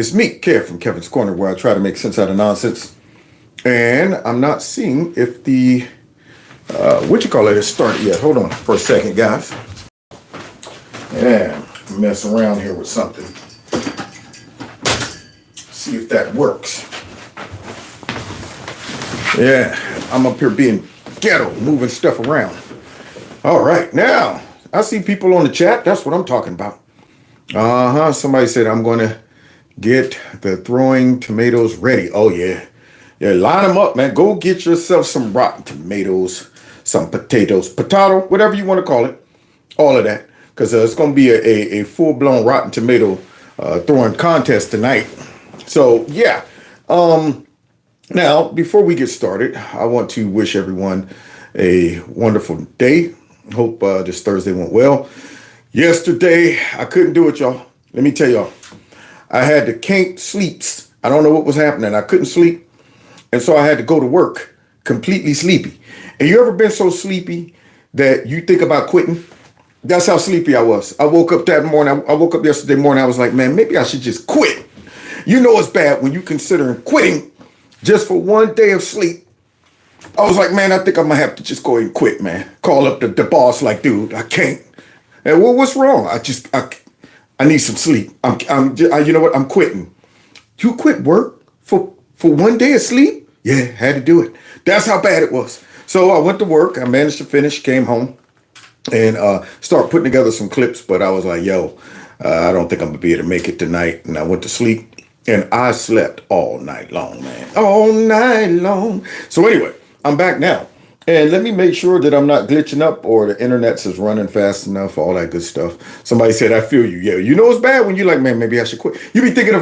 It's me, Kev from Kevin's Corner, where I try to make sense out of nonsense. And I'm not seeing if the, is started yet. Hold on for a second, guys. Yeah, mess around here with something. See if that works. Yeah, I'm up here being ghetto, moving stuff around. All right, now, I see people on the chat. That's what I'm talking about. Somebody said I'm going to get the throwing tomatoes ready. Oh, yeah. Yeah, line them up, man. Go get yourself some rotten tomatoes, some potatoes, potato, whatever you want to call it. All of that. Because it's going to be a full-blown rotten tomato throwing contest tonight. So, yeah. Now, before we get started, I want to wish everyone a wonderful day. Hope this Thursday went well. Yesterday, I couldn't do it, y'all. Let me tell y'all. I had to can't sleeps. I don't know what was happening. I couldn't sleep. And so I had to go to work completely sleepy. And you ever been so sleepy that you think about quitting? That's how sleepy I was. I woke up that morning. I woke up yesterday morning. I was like, man, maybe I should just quit. You know it's bad when you considering quitting just for one day of sleep. I was like, man, I think I'm going to have to just go ahead and quit, man. Call up the boss like, dude, I can't. And well, what's wrong? I need some sleep. You know what? I'm quitting. You quit work for one day of sleep? Yeah, had to do it. That's how bad it was. So I went to work. I managed to finish, came home, and start putting together some clips. But I was like, yo, I don't think I'm going to be able to make it tonight. And I went to sleep, and I slept all night long, man. All night long. So anyway, I'm back now. And let me make sure that I'm not glitching up or the internet's is running fast enough, all that good stuff. Somebody said, I feel you. Yeah, you know it's bad when you're like, man, maybe I should quit. You be thinking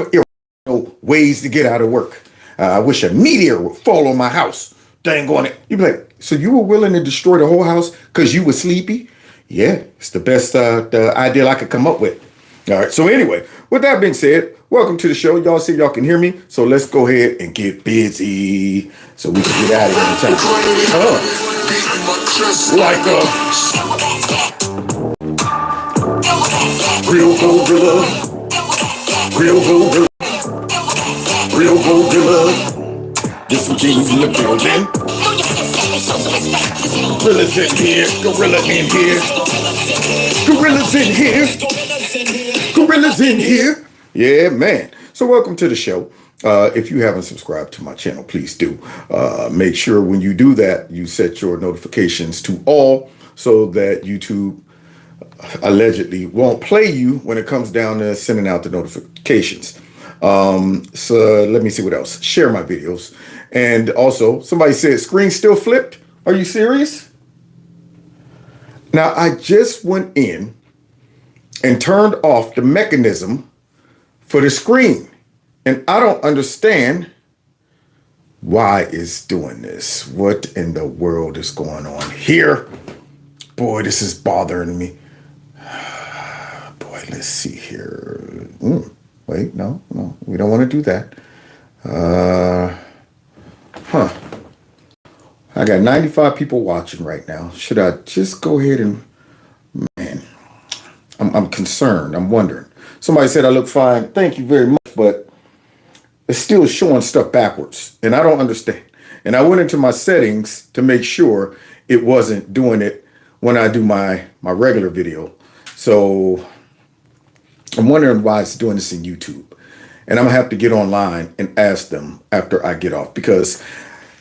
of ways to get out of work. I wish a meteor would fall on my house. Dang on it. You'd be like, so you were willing to destroy the whole house because you were sleepy? Yeah, it's the best the idea I could come up with. All right, so anyway, with that being said, welcome to the show. Y'all see y'all can hear me. So let's go ahead and get busy so we can get out of here in time. Like a real gorilla, real gorilla, real gorilla. Get some G's in the building. Gorillas in here, gorilla in here, gorillas in here, gorillas in here. Yeah, man. So welcome to the show. If you haven't subscribed to my channel, please do. Make sure when you do that, you set your notifications to all so that YouTube allegedly won't play you when it comes down to sending out the notifications. So let me see what else. Share my videos. And also, somebody said, screen still flipped? Are you serious? Now, I just went in and turned off the mechanism for the screen. And I don't understand why it's doing this. What in the world is going on here? Boy, this is bothering me. Boy, let's see here. Wait, no, we don't want to do that. I got 95 people watching right now. Should I just go ahead and, man, I'm concerned. I'm wondering. Somebody said I look fine. Thank you very much, but it's still showing stuff backwards, and I don't understand. And I went into my settings to make sure it wasn't doing it when I do my regular video. So I'm wondering why it's doing this in YouTube. And I'm going to have to get online and ask them after I get off, because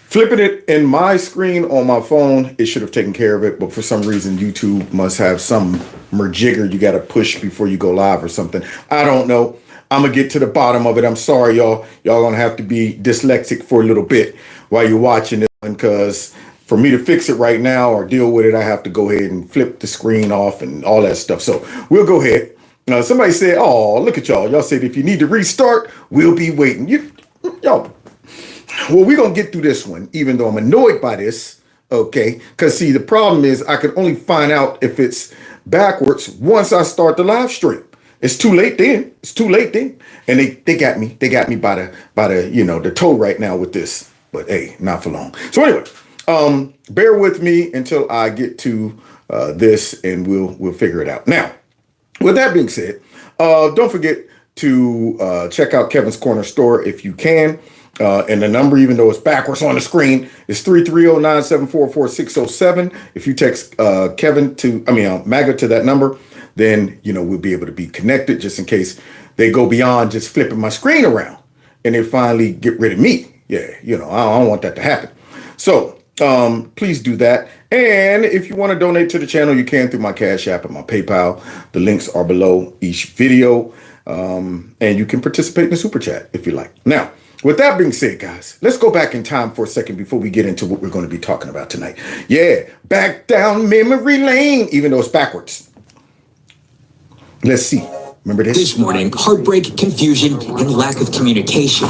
flipping it in my screen on my phone, it should have taken care of it. But for some reason, YouTube must have some merjigger you got to push before you go live or something. I don't know. I'm going to get to the bottom of it. I'm sorry, y'all. Y'all going to have to be dyslexic for a little bit while you're watching this one, because for me to fix it right now or deal with it, I have to go ahead and flip the screen off and all that stuff. So we'll go ahead. Somebody said, oh, look at y'all. Y'all said if you need to restart, we'll be waiting. Y'all. Well, we're going to get through this one, even though I'm annoyed by this. Okay. Because, see, the problem is I can only find out if it's backwards once I start the live stream. It's too late then. It's too late then. And they got me. They got me by the the toe right now with this. But, hey, not for long. So, anyway, bear with me until I get to this and we'll figure it out. Now, with that being said, don't forget to check out Kevin's Corner Store if you can. And the number, even though it's backwards on the screen, is 330-974-4607. If you text MAGA to that number, then, we'll be able to be connected just in case they go beyond just flipping my screen around and they finally get rid of me. Yeah, I don't want that to happen. So please do that. And if you want to donate to the channel, you can through my Cash App and my PayPal. The links are below each video. And you can participate in the Super Chat if you like. Now, with that being said, guys, let's go back in time for a second before we get into what we're going to be talking about tonight. Yeah, back down memory lane, even though it's backwards. Let's see. Remember this? This morning, heartbreak, confusion, and lack of communication.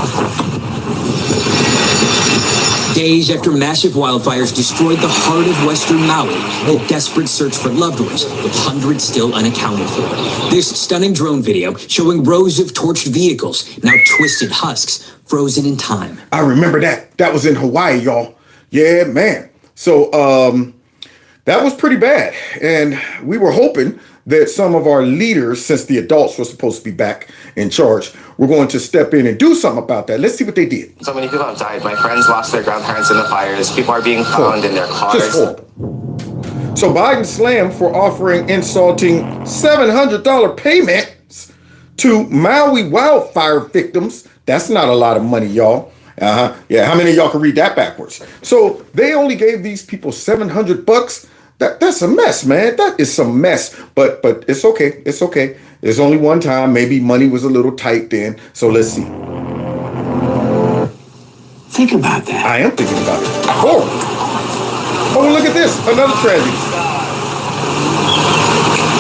Days after massive wildfires destroyed the heart of western Maui, a desperate search for loved ones, with hundreds still unaccounted for. This stunning drone video showing rows of torched vehicles, now twisted husks, frozen in time. I remember that. That was in Hawaii, y'all. Yeah, man. So that was pretty bad. And we were hoping that some of our leaders, since the adults were supposed to be back in charge, were going to step in and do something about that. Let's see what they did. So many people have died. My friends lost their grandparents in the fires. People are being found in their cars. Just horrible. So Biden slammed for offering insulting $700 payments to Maui wildfire victims. That's not a lot of money, y'all. Yeah, how many of y'all can read that backwards? So they only gave these people $700. That's a mess, man. That is some mess. But it's okay. It's okay. There's only one time. Maybe money was a little tight then. So let's see. Think about that. I am thinking about it. Oh, look at this. Another tragedy.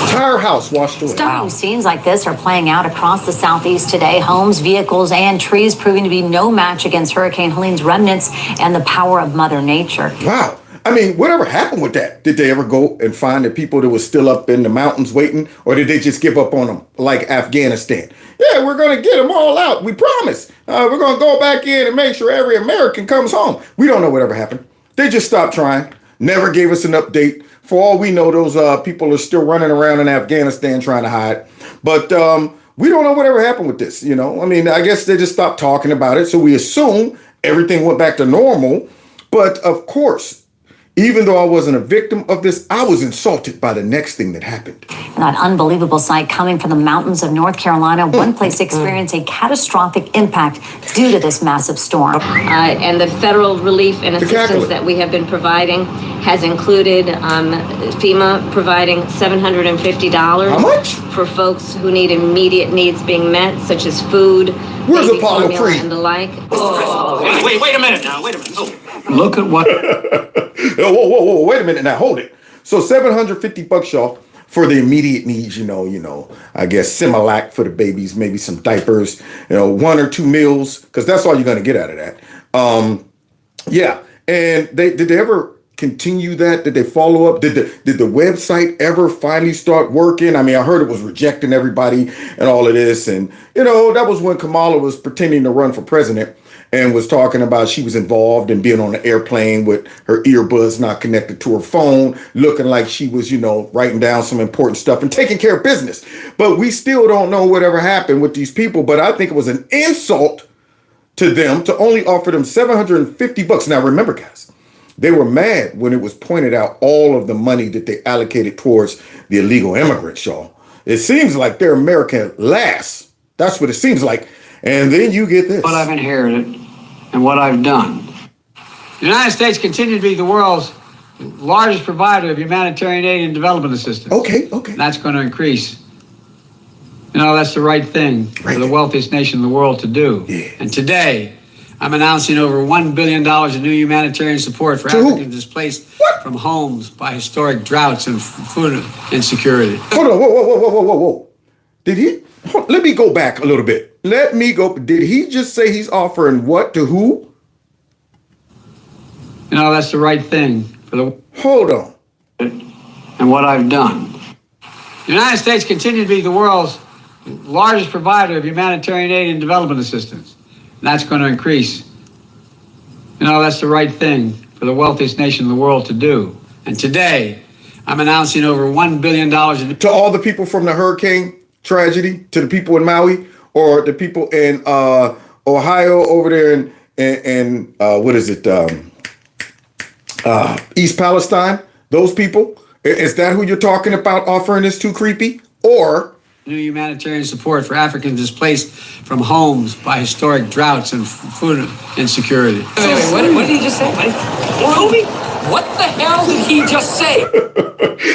Entire house washed away. Stunning scenes like this are playing out across the southeast today. Homes, vehicles, and trees proving to be no match against Hurricane Helene's remnants and the power of Mother Nature. Wow. I mean, whatever happened with that? Did they ever go and find the people that were still up in the mountains waiting? Or did they just give up on them like Afghanistan? Yeah, we're going to get them all out. We promise. We're going to go back in and make sure every American comes home. We don't know whatever happened. They just stopped trying. Never gave us an update. For all we know, those people are still running around in Afghanistan trying to hide. But we don't know whatever happened with this. I mean, I guess they just stopped talking about it. So we assume everything went back to normal. But of course, even though I wasn't a victim of this, I was insulted by the next thing that happened. That unbelievable sight coming from the mountains of North Carolina. One place experienced a catastrophic impact due to this massive storm. And the federal relief and assistance that we have been providing has included FEMA providing $750. How much? For folks who need immediate needs being met, such as food, Where's baby Apollo formula, Creed? and the like. Wait a minute now. Wait a minute. Oh. Look at what... Whoa, wait a minute now, hold it. So $750, y'all, for the immediate needs, I guess Similac for the babies, maybe some diapers, 1 or 2 meals, because that's all you're going to get out of that. Yeah, and did they ever continue that? Did they follow up? Did the website ever finally start working? I mean, I heard it was rejecting everybody and all of this, and that was when Kamala was pretending to run for president and was talking about she was involved in being on an airplane with her earbuds not connected to her phone, looking like she was, writing down some important stuff and taking care of business. But we still don't know whatever happened with these people. But I think it was an insult to them to only offer them $750. Now, remember, guys, they were mad when it was pointed out all of the money that they allocated towards the illegal immigrants, y'all. It seems like they're American last. That's what it seems like. And then you get this. What I've inherited and what I've done. The United States continues to be the world's largest provider of humanitarian aid and development assistance. Okay. And that's going to increase. That's the right thing for the wealthiest nation in the world to do. Yeah. And today, I'm announcing over $1 billion in new humanitarian support for Africans displaced from homes by historic droughts and food insecurity. Hold on, whoa. Let me go back a little bit. Did he just say he's offering what to who? That's the right thing for the... Hold on. And what I've done. The United States continues to be the world's largest provider of humanitarian aid and development assistance. And that's going to increase. That's the right thing for the wealthiest nation in the world to do. And today, I'm announcing over $1 billion in... To all the people from the hurricane tragedy, to the people in Maui, or the people in Ohio over there in what is it, East Palestine, those people? Is that who you're talking about offering this to, Creepy? Or new humanitarian support for Africans displaced from homes by historic droughts and food insecurity. Wait, what did he just say? What the hell did he just say?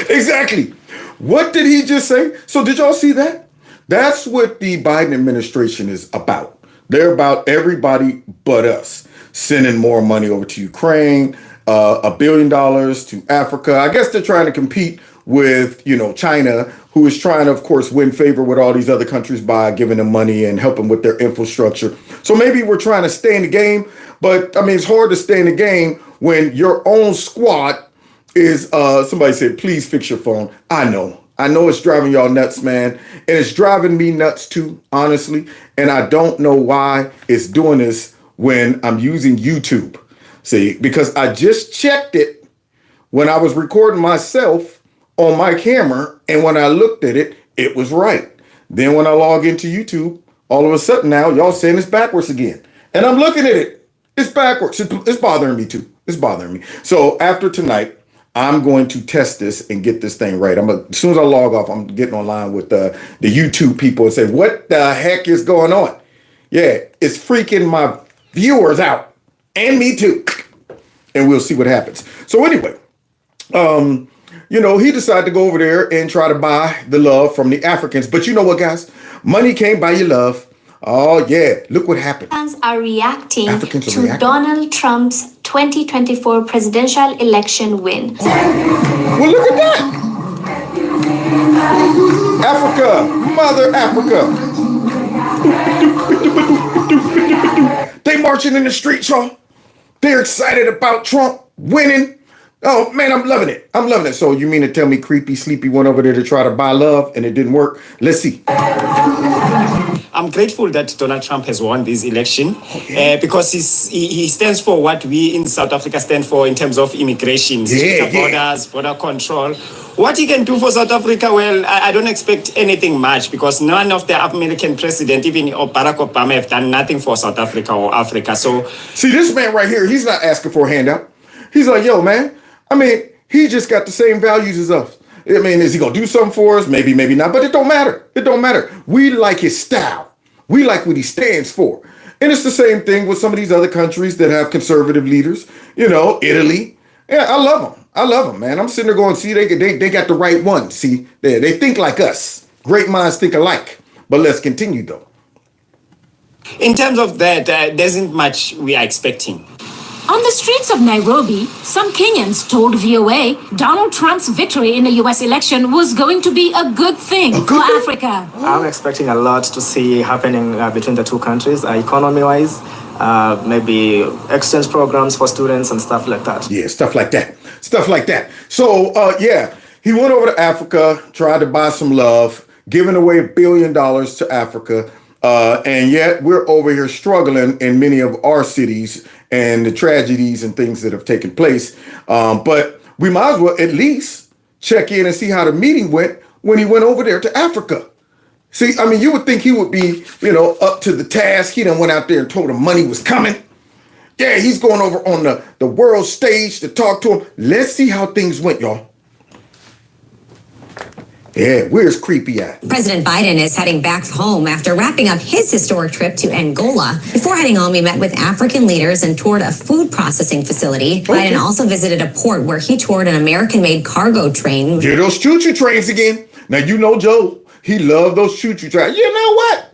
Exactly. What did he just say? So did y'all see that? That's what the Biden administration is about. They're about everybody but us. Sending more money over to Ukraine, $1 billion to Africa. I guess they're trying to compete with, China, who is trying to, of course, win favor with all these other countries by giving them money and helping with their infrastructure. So maybe we're trying to stay in the game, but it's hard to stay in the game when your own squad is, somebody said, please fix your phone. I know it's driving y'all nuts, man. And it's driving me nuts too, honestly. And I don't know why it's doing this when I'm using YouTube. See, because I just checked it when I was recording myself on my camera, and when I looked at it, it was right. Then when I log into YouTube, all of a sudden now y'all saying it's backwards again. And I'm looking at it. It's backwards. It's bothering me too. It's bothering me. So after tonight, I'm going to test this and get this thing right. As soon as I log off, I'm getting online with the YouTube people and say, what the heck is going on? Yeah, it's freaking my viewers out. And me too. And we'll see what happens. So anyway, he decided to go over there and try to buy the love from the Africans. But you know what, guys? Money can't buy you love. Oh, yeah. Look what happened. Africans are reacting Africans to reacting. Donald Trump's 2024 presidential election win. Well, look at that. Africa, Mother Africa. They marching in the streets, y'all. They're excited about Trump winning. Oh, man, I'm loving it. I'm loving it. So you mean to tell me Creepy Sleepy went over there to try to buy love and it didn't work? Let's see. I'm grateful that Donald Trump has won this election because he stands for what we in South Africa stand for in terms of immigration, borders, border control. What he can do for South Africa, well, I don't expect anything much because none of the American president, even Barack Obama, have done nothing for South Africa or Africa. So, see, this man right here, he's not asking for a handout. He's like, yo, man, he just got the same values as us. Is he going to do something for us? Maybe, maybe not, but it don't matter. It don't matter. We like his style. We like what he stands for. And it's the same thing with some of these other countries that have conservative leaders. Italy. Yeah, I love them. I love them, man. I'm sitting there going, see, they got the right one. See, they think like us. Great minds think alike. But let's continue, though. in terms of that, there isn't much we are expecting. On the streets of Nairobi, some Kenyans told VOA Donald Trump's victory in the U.S. election was going to be a good thing for Africa. I'm expecting a lot to see happening between the two countries, economy-wise, maybe exchange programs for students and stuff like that. Yeah, stuff like that. Stuff like that. So, he went over to Africa, tried to buy some love, giving away $1 billion to Africa. And yet we're over here struggling in many of our cities and the tragedies and things that have taken place. But we might as well at least check in and see how the meeting went when he went over there to Africa. See, I mean, you would think he would be, up to the task. He done went out there and told him money was coming. Yeah, he's going over on the world stage to talk to him. Let's see how things went, y'all. Yeah, where's Creepy at? President Biden is heading back home after wrapping up his historic trip to Angola. Before heading home, he met with African leaders and toured a food processing facility. Okay. Biden also visited a port where he toured an American-made cargo train. Yeah, those choo-choo trains again. Now, Joe, he loved those choo-choo trains. You know what?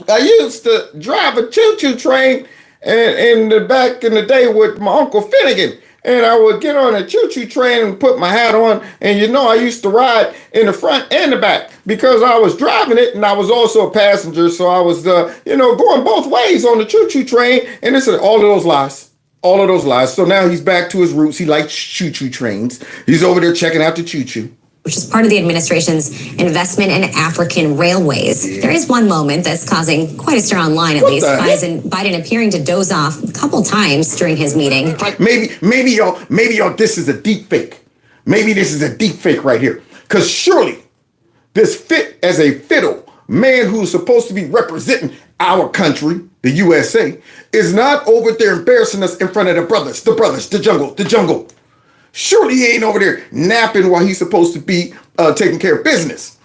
I used to drive a choo-choo train in the back in the day with my Uncle Finnegan. And I would get on a choo-choo train and put my hat on. And I used to ride in the front and the back because I was driving it and I was also a passenger. So I was, going both ways on the choo-choo train. And it's all of those lies. All of those lies. So now he's back to his roots. He likes choo-choo trains. He's over there checking out the choo-choo, which is part of the administration's investment in African railways. Yeah. There is one moment that's causing quite a stir online, at least. Biden appearing to doze off a couple times during his meeting. Maybe y'all, this is a deep fake. Maybe this is a deep fake right here. Because surely this fit as a fiddle man who's supposed to be representing our country, the USA, is not over there embarrassing us in front of the brothers, the jungle. Surely he ain't over there napping while he's supposed to be taking care of business.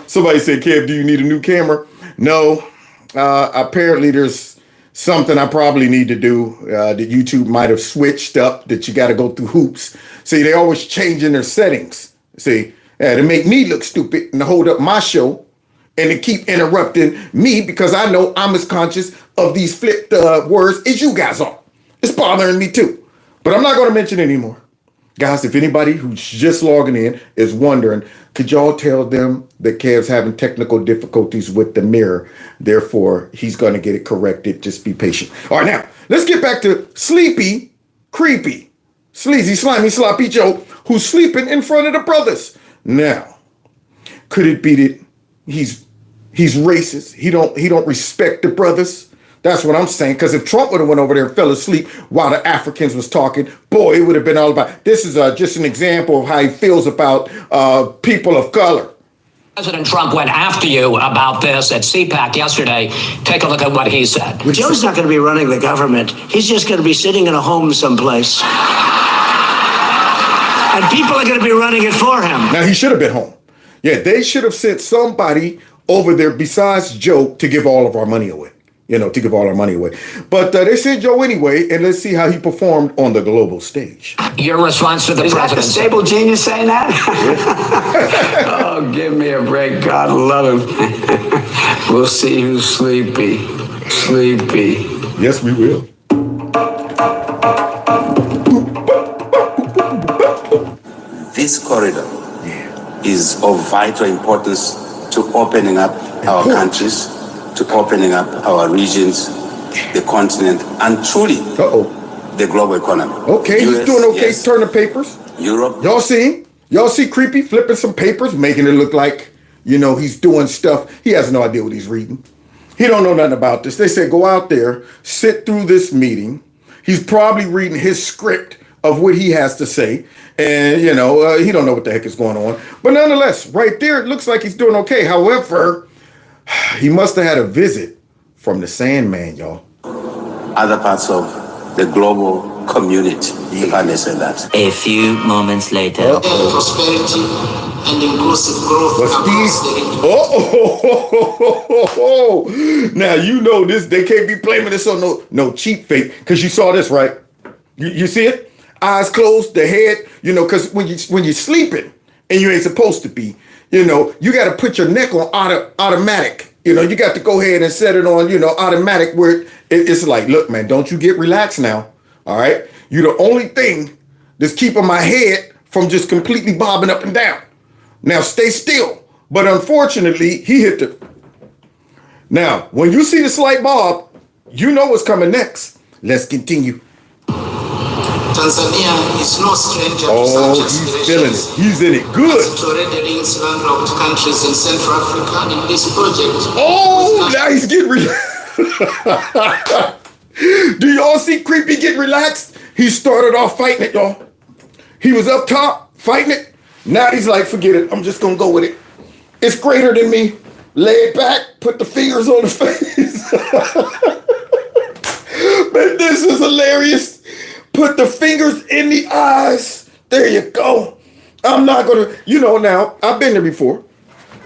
Somebody said, Kev, do you need a new camera? No. Apparently there's something I probably need to do that YouTube might have switched up, that you got to go through hoops. See, they always changing their settings. See, to make me look stupid and to hold up my show and to keep interrupting me because I know I'm as conscious of these flipped words as you guys are. It's bothering me too. But I'm not going to mention it anymore. Guys, if anybody who's just logging in is wondering, could y'all tell them that Kev's having technical difficulties with the mirror? Therefore, he's going to get it corrected. Just be patient. All right, now, let's get back to Sleepy, Creepy, Sleazy, Slimy, Sloppy Joe, who's sleeping in front of the brothers. Now, could it be that he's racist? He don't respect the brothers? That's what I'm saying. Because if Trump would have went over there and fell asleep while the Africans was talking, boy, it would have been all about. This is just an example of how he feels about people of color. President Trump went after you about this at CPAC yesterday. Take a look at what he said. Joe's not going to be running the government. He's just going to be sitting in a home someplace. And people are going to be running it for him. Now, he should have been home. Yeah, they should have sent somebody over there besides Joe to give all of our money away. To give all our money away. But they sent Joe anyway, and let's see how he performed on the global stage. Your response to the Is president. that the stable genius saying that? Oh, give me a break. God love him. We'll see who's sleepy. Sleepy. Yes, we will. This corridor is of vital importance to opening up our countries, to opening up our regions, the continent, and truly the global economy. Okay, US, he's doing okay. yes. Turning papers. Europe. Y'all see? Creepy flipping some papers, making it look like, he's doing stuff. He has no idea what he's reading. He don't know nothing about this. They said, go out there, sit through this meeting. He's probably reading his script of what he has to say. And, he don't know what the heck is going on. But nonetheless, right there, it looks like he's doing okay. However, he must have had a visit from the Sandman, y'all. Other parts of the global community, if I may say that. A few moments later. Prosperity and inclusive growth. Now, this, they can't be blaming this on no cheap fake, because you saw this, right? You see it? Eyes closed, the head, because when you're sleeping and you ain't supposed to be, you got to put your neck on automatic. You got to go ahead and set it on, automatic, where it's like, look, man, don't you get relaxed now. All right. You're the only thing that's keeping my head from just completely bobbing up and down. Now stay still. But unfortunately, he hit the. Now, when you see the slight bob, you know what's coming next. Let's continue. Tanzania is no stranger to such he's feeling it. He's in it good. It already links landlocked countries in Central Africa in this project. Now he's getting Do y'all see Creepy getting relaxed? He started off fighting it, y'all. He was up top fighting it. Now he's like, forget it. I'm just going to go with it. It's greater than me. Lay it back. Put the fingers on the face. Man, this is hilarious. Put the fingers in the eyes. There you go. I'm not going to, now, I've been there before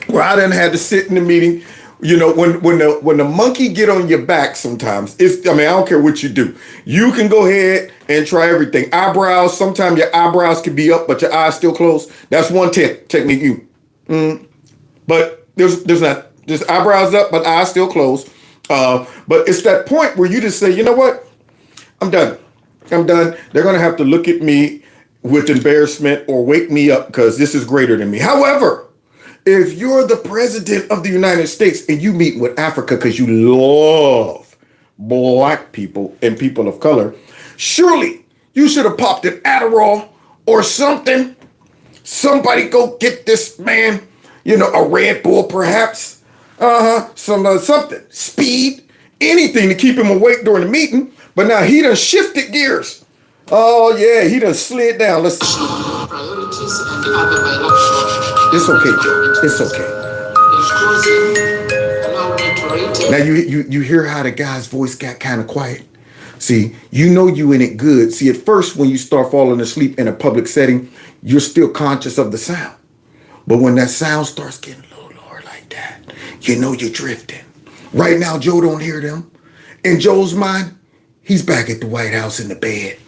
where I done had to sit in the meeting. When the monkey get on your back sometimes, I don't care what you do. You can go ahead and try everything. Eyebrows, sometimes your eyebrows can be up, but your eyes still closed. That's one technique. But there's not, just eyebrows up, but eyes still closed. But it's that point where you just say, you know what? I'm done. They're going to have to look at me with embarrassment or wake me up because this is greater than me. However, if you're the president of the United States and you meet with Africa because you love black people and people of color, surely you should have popped an Adderall or something. Somebody go get this man, a Red Bull perhaps, something, speed, anything to keep him awake during the meeting. But now he done shifted gears. Oh yeah, he done slid down. Let's see. Priorities and other bilateral. It's okay, Joe. It's okay. Including Now you hear how the guy's voice got kind of quiet. See, you know you in it good. See, at first when you start falling asleep in a public setting, you're still conscious of the sound. But when that sound starts getting a little lower like that, you know you're drifting. Right now, Joe don't hear them. In Joe's mind, he's back at the White House in the bed.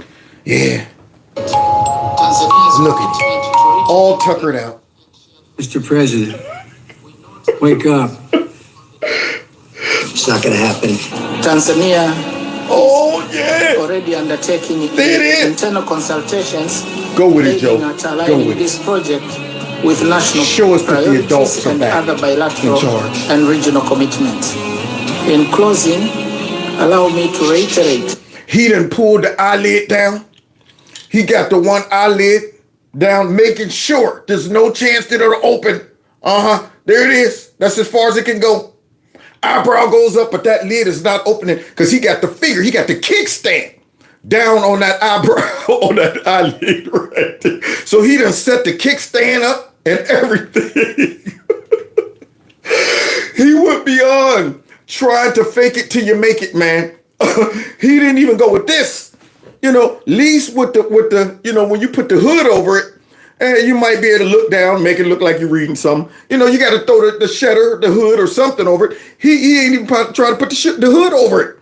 Yeah. Look at you, all tuckered out. Mr. President, wake up. It's not going to happen. Tanzania already undertaking internal consultations. Go with it, Joe. Go with this project with national show us that the adults are and back other bilateral in charge and regional commitments. In closing, allow me to reiterate. He done pulled the eyelid down. He got the one eyelid down, making sure there's no chance that it'll open. There it is. That's as far as it can go. Eyebrow goes up, but that lid is not opening because he got the figure. He got the kickstand down on that eyebrow, on that eyelid right there. So he done set the kickstand up and everything. He went beyond trying to fake it till you make it, man. He didn't even go with this. You know, least with the, you know, when you put the hood over it, you might be able to look down, make it look like you're reading something. You know, you got to throw the shutter, the hood or something over it. He ain't even trying to put the hood over it.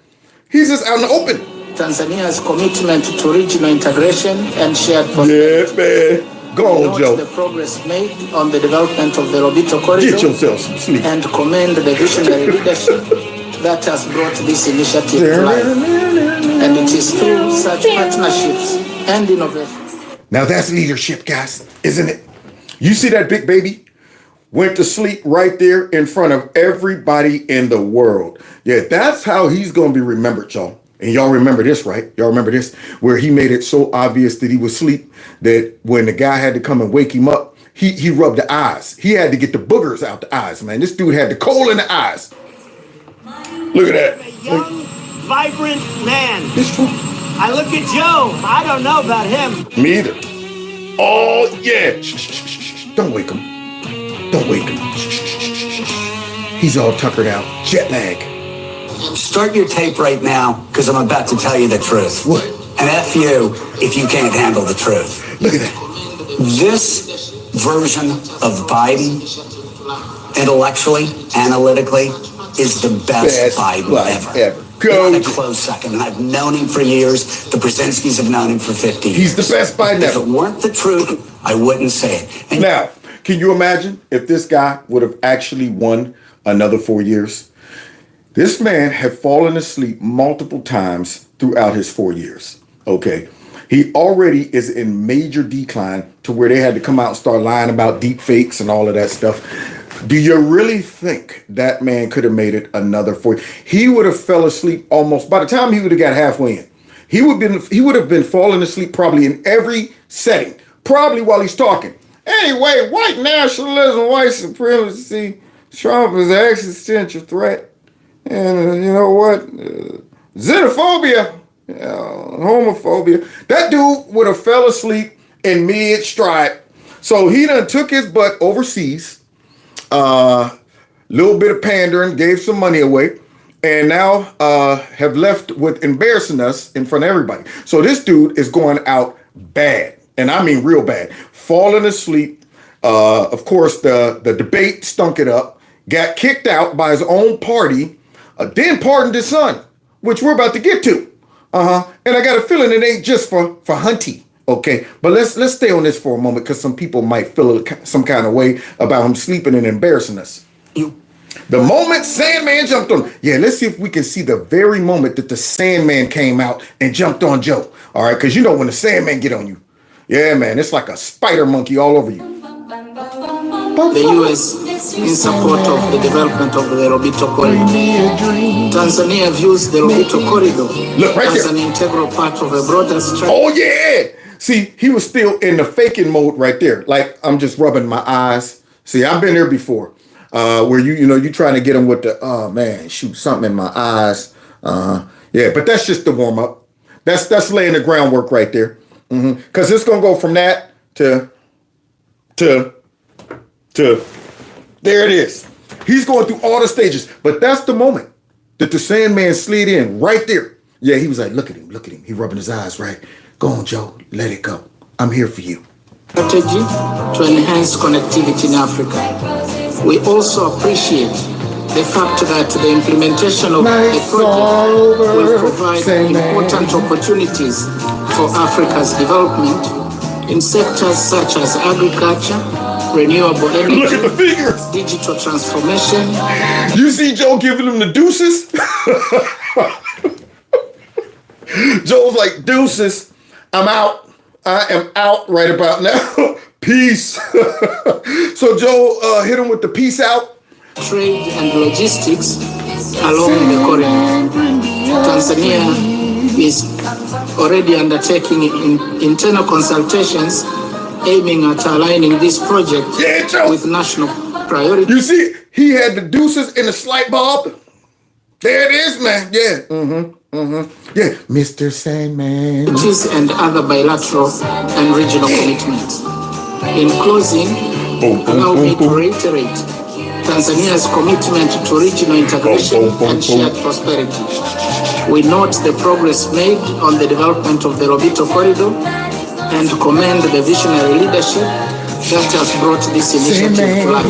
He's just out in the open. Tanzania's commitment to regional integration and shared prosperity. Yeah, man. Go on, Joe. The progress made on the development of the Lobito corridor. Get yourself some sleep. And commend the visionary leadership that has brought this initiative to life. And it is through such partnerships and innovations. Now that's leadership, guys, isn't it? You see that big baby went to sleep right there in front of everybody in the world. Yeah, that's how he's going to be remembered, y'all. And y'all remember this, right? Y'all remember this? Where he made it so obvious that he was asleep that when the guy had to come and wake him up, he rubbed the eyes. He had to get the boogers out the eyes, man. This dude had the coal in the eyes. Look at that. A young, vibrant man. It's true. I look at Joe. I don't know about him. Me either. Oh, yeah. Shh. Don't wake him. Don't wake him. Shh. He's all tuckered out. Jet lag. Start your tape right now, because I'm about to tell you the truth. What? And F you if you can't handle the truth. Look at that. This version of Biden, intellectually, analytically, is the best Biden ever. Go. Not a close second. I've known him for years. The Brzezinskis have known him for 50 years. He's the best Biden ever. If ever. it weren't the truth, I wouldn't say it. And now, can you imagine if this guy would have actually won another 4 years? This man had fallen asleep multiple times throughout his 4 years. Okay. He already is in major decline to where they had to come out and start lying about deep fakes and all of that stuff. Do you really think that man could have made it another 4 years? He would have fell asleep almost, by the time he would have got halfway in, he would have been falling asleep probably in every setting, probably while he's talking. Anyway, white nationalism, white supremacy, Trump is an existential threat. And you know what? Xenophobia, homophobia. That dude would have fell asleep in mid-stride. So he done took his butt overseas, little bit of pandering, gave some money away, and now have left with embarrassing us in front of everybody. So this dude is going out bad, and I mean real bad. Falling asleep. Of course, the debate stunk it up. Got kicked out by his own party. Then pardoned his son, which we're about to get to. And I got a feeling it ain't just for Hunty. Okay, but let's stay on this for a moment because some people might feel some kind of way about him sleeping and embarrassing us. The moment Sandman jumped on, let's see if we can see the very moment that the Sandman came out and jumped on Joe. All right, because you know when the Sandman get on you, yeah, man, it's like a spider monkey all over you. The U.S. in support of the development of the Lobito corridor. Tanzania views the Lobito corridor as an integral part of a broader strategy. Oh, yeah. See, he was still in the faking mode right there. Like, I'm just rubbing my eyes. See, I've been there before where you trying to get him with the, oh, man, shoot something in my eyes. But that's just the warm up. That's laying the groundwork right there. Because it's going to go from that to there it is. He's going through all the stages, but that's the moment that the Sandman slid in right there. Yeah, he was like, look at him. He rubbing his eyes, right? Go on, Joe, let it go. I'm here for you. Strategy to enhance connectivity in Africa. We also appreciate the fact that the implementation of the project will provide important opportunities for Africa's development in sectors such as agriculture, renewable energy, look at the figures, digital transformation. You see Joe giving them the deuces? Joe's like, deuces, I'm out. I am out right about now. Peace. So Joe hit him with the peace out. Trade and logistics along the corridor. Tanzania is already undertaking internal consultations aiming at aligning this project with national priorities. You see, he had the deuces in the slight bob. There it is, man. Yeah. Yeah, Mr. Sandman. And other bilateral and regional commitments. In closing, allow me to reiterate Tanzania's commitment to regional integration and shared prosperity. We note the progress made on the development of the Lobito Corridor and commend the visionary leadership that has brought this initiative to life.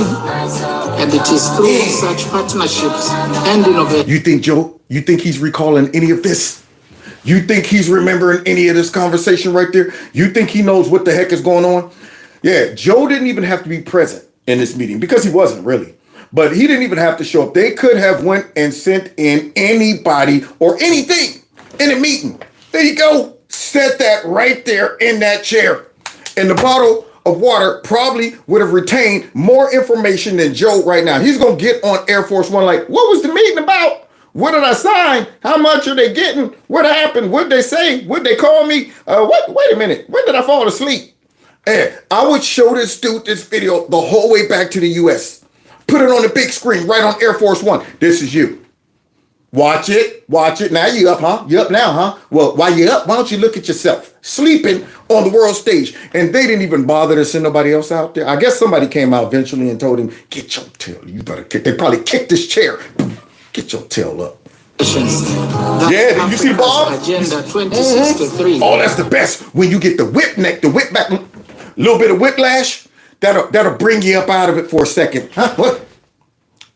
And it is through such partnerships and innovation. You think, Joe, you think he's recalling any of this? You think he's remembering any of this conversation right there? You think he knows what the heck is going on? Yeah, Joe didn't even have to be present in this meeting because he wasn't really. But he didn't even have to show up. They could have went and sent in anybody or anything in a meeting. There you go. Set that right there in that chair. And the bottle of water probably would have retained more information than Joe right now. He's going to get on Air Force One like, what was the meeting about? What did I sign? How much are they getting? What happened? What did they say? What did they call me? Wait a minute. When did I fall asleep? And I would show this dude this video the whole way back to the U.S. Put it on the big screen right on Air Force One. This is you. Watch it. Now you up, huh? You up now, huh? Well, while you up, why don't you look at yourself? Sleeping on the world stage. And they didn't even bother to send nobody else out there. I guess somebody came out eventually and told him, get your tail. You better kick. They probably kicked this chair. Get your tail up. Yeah, did you see Bob? Agenda 2063. Oh, that's the best. When you get the whip neck, the whip back, little bit of whiplash, that'll bring you up out of it for a second. Huh? What?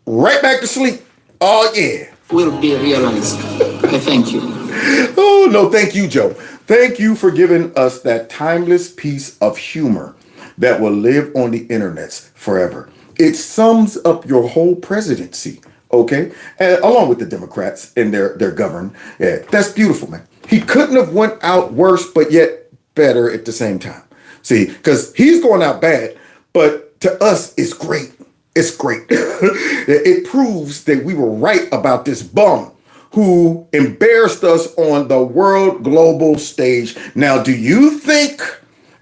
Right back to sleep. Oh, yeah. Will be realized. I thank you. Oh, no, thank you, Joe. Thank you for giving us that timeless piece of humor that will live on the internet forever. It sums up your whole presidency, okay? And along with the Democrats and their govern. Yeah, that's beautiful, man. He couldn't have went out worse, but yet better at the same time. See, because he's going out bad, but to us, it's great. It's great. It proves that we were right about this bum who embarrassed us on the world global stage. Now, do you think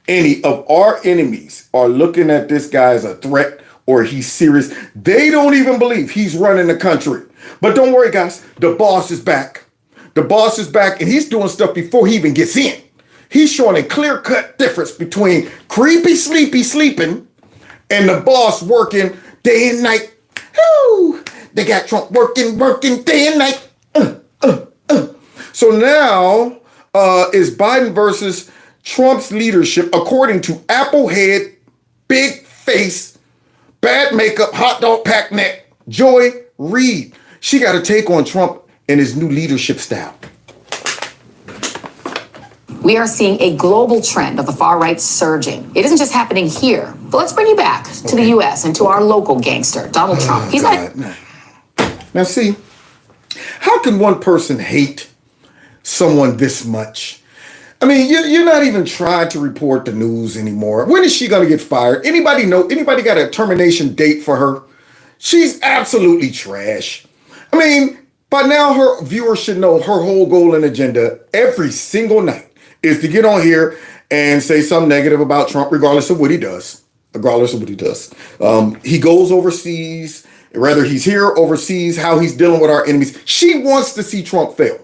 any of our enemies are looking at this guy as a threat or he's serious? They don't even believe he's running the country. But don't worry, guys. The boss is back. The boss is back, and he's doing stuff before he even gets in. He's showing a clear-cut difference between creepy, sleepy, sleeping and the boss working day and night. Woo! They got Trump working day and night. So now is Biden versus Trump's leadership, according to Apple head, big face, bad makeup, hot dog pack neck, Joy Reid. She got to take on Trump and his new leadership style. We are seeing a global trend of the far right surging. It isn't just happening here. But let's bring you back to the U.S. and to our local gangster, Donald Trump. He's not. Now, see, how can one person hate someone this much? I mean, you're not even trying to report the news anymore. When is she going to get fired? Anybody know? Anybody got a termination date for her? She's absolutely trash. I mean, by now her viewers should know her whole goal and agenda every single night is to get on here and say something negative about Trump, regardless of what he does. He goes overseas, whether he's here overseas, how he's dealing with our enemies. She wants to see Trump fail.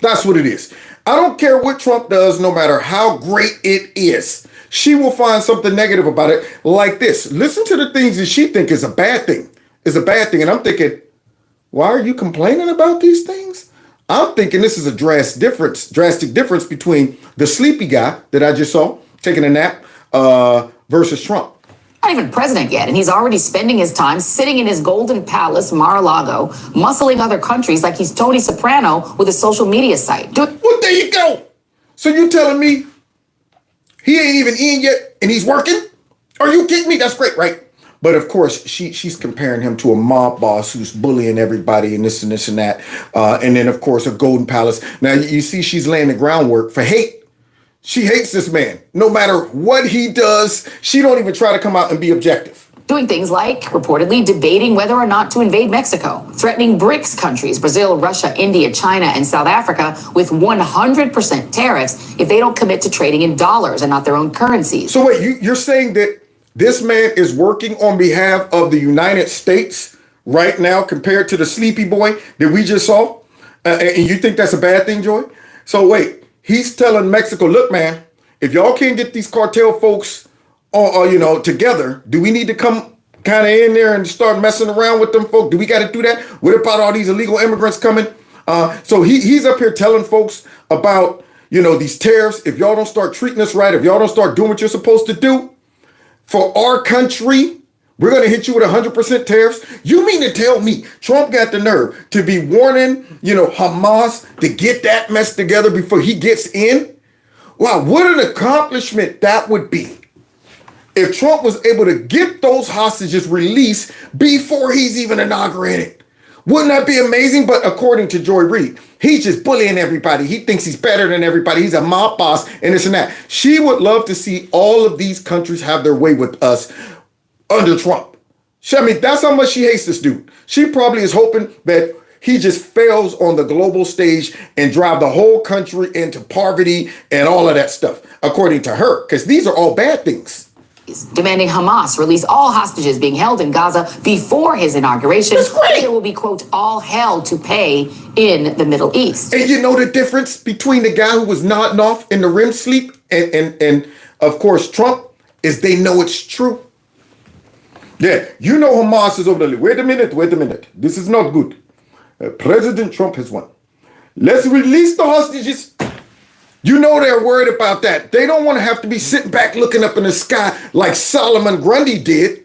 That's what it is. I don't care what Trump does, no matter how great it is. She will find something negative about it like this. Listen to the things that she thinks is a bad thing. And I'm thinking, Why are you complaining about these things? I'm thinking this is a drastic difference between the sleepy guy that I just saw taking a nap versus Trump. Not even president yet, and he's already spending his time sitting in his golden palace, Mar-a-Lago, muscling other countries like he's Tony Soprano with a social media site. Well, there you go. So you telling me he ain't even in yet and he's working? Are you kidding me? That's great, right? But of course, she's comparing him to a mob boss who's bullying everybody and this and this and that. And then, of course, a golden palace. Now, you see she's laying the groundwork for hate. She hates this man. No matter what he does, she don't even try to come out and be objective. Doing things like reportedly debating whether or not to invade Mexico, threatening BRICS countries, Brazil, Russia, India, China, and South Africa with 100% tariffs if they don't commit to trading in dollars and not their own currencies. So wait, you're saying that this man is working on behalf of the United States right now compared to the sleepy boy that we just saw? And you think that's a bad thing, Joy? So wait. He's telling Mexico, look, man, if y'all can't get these cartel folks, together, do we need to come kind of in there and start messing around with them folk? Do we got to do that? What about all these illegal immigrants coming? So he's up here telling folks about, these tariffs. If y'all don't start treating us right, if y'all don't start doing what you're supposed to do for our country, we're going to hit you with 100% tariffs. You mean to tell me Trump got the nerve to be warning, Hamas to get that mess together before he gets in? Wow, what an accomplishment that would be if Trump was able to get those hostages released before he's even inaugurated. Wouldn't that be amazing? But according to Joy Reid, he's just bullying everybody. He thinks he's better than everybody. He's a mob boss and this and that. She would love to see all of these countries have their way with us under Trump. That's how much she hates this dude. She probably is hoping that he just fails on the global stage and drive the whole country into poverty and all of that stuff, according to her, because these are all bad things. Demanding Hamas release all hostages being held in Gaza before his inauguration. That's great. There will be, quote, all hell to pay in the Middle East. And you know the difference between the guy who was nodding off in the REM sleep and of course, Trump, is they know it's true. Yeah, Hamas is over there. Wait a minute. This is not good. President Trump has won. Let's release the hostages. They're worried about that. They don't want to have to be sitting back looking up in the sky like Solomon Grundy did,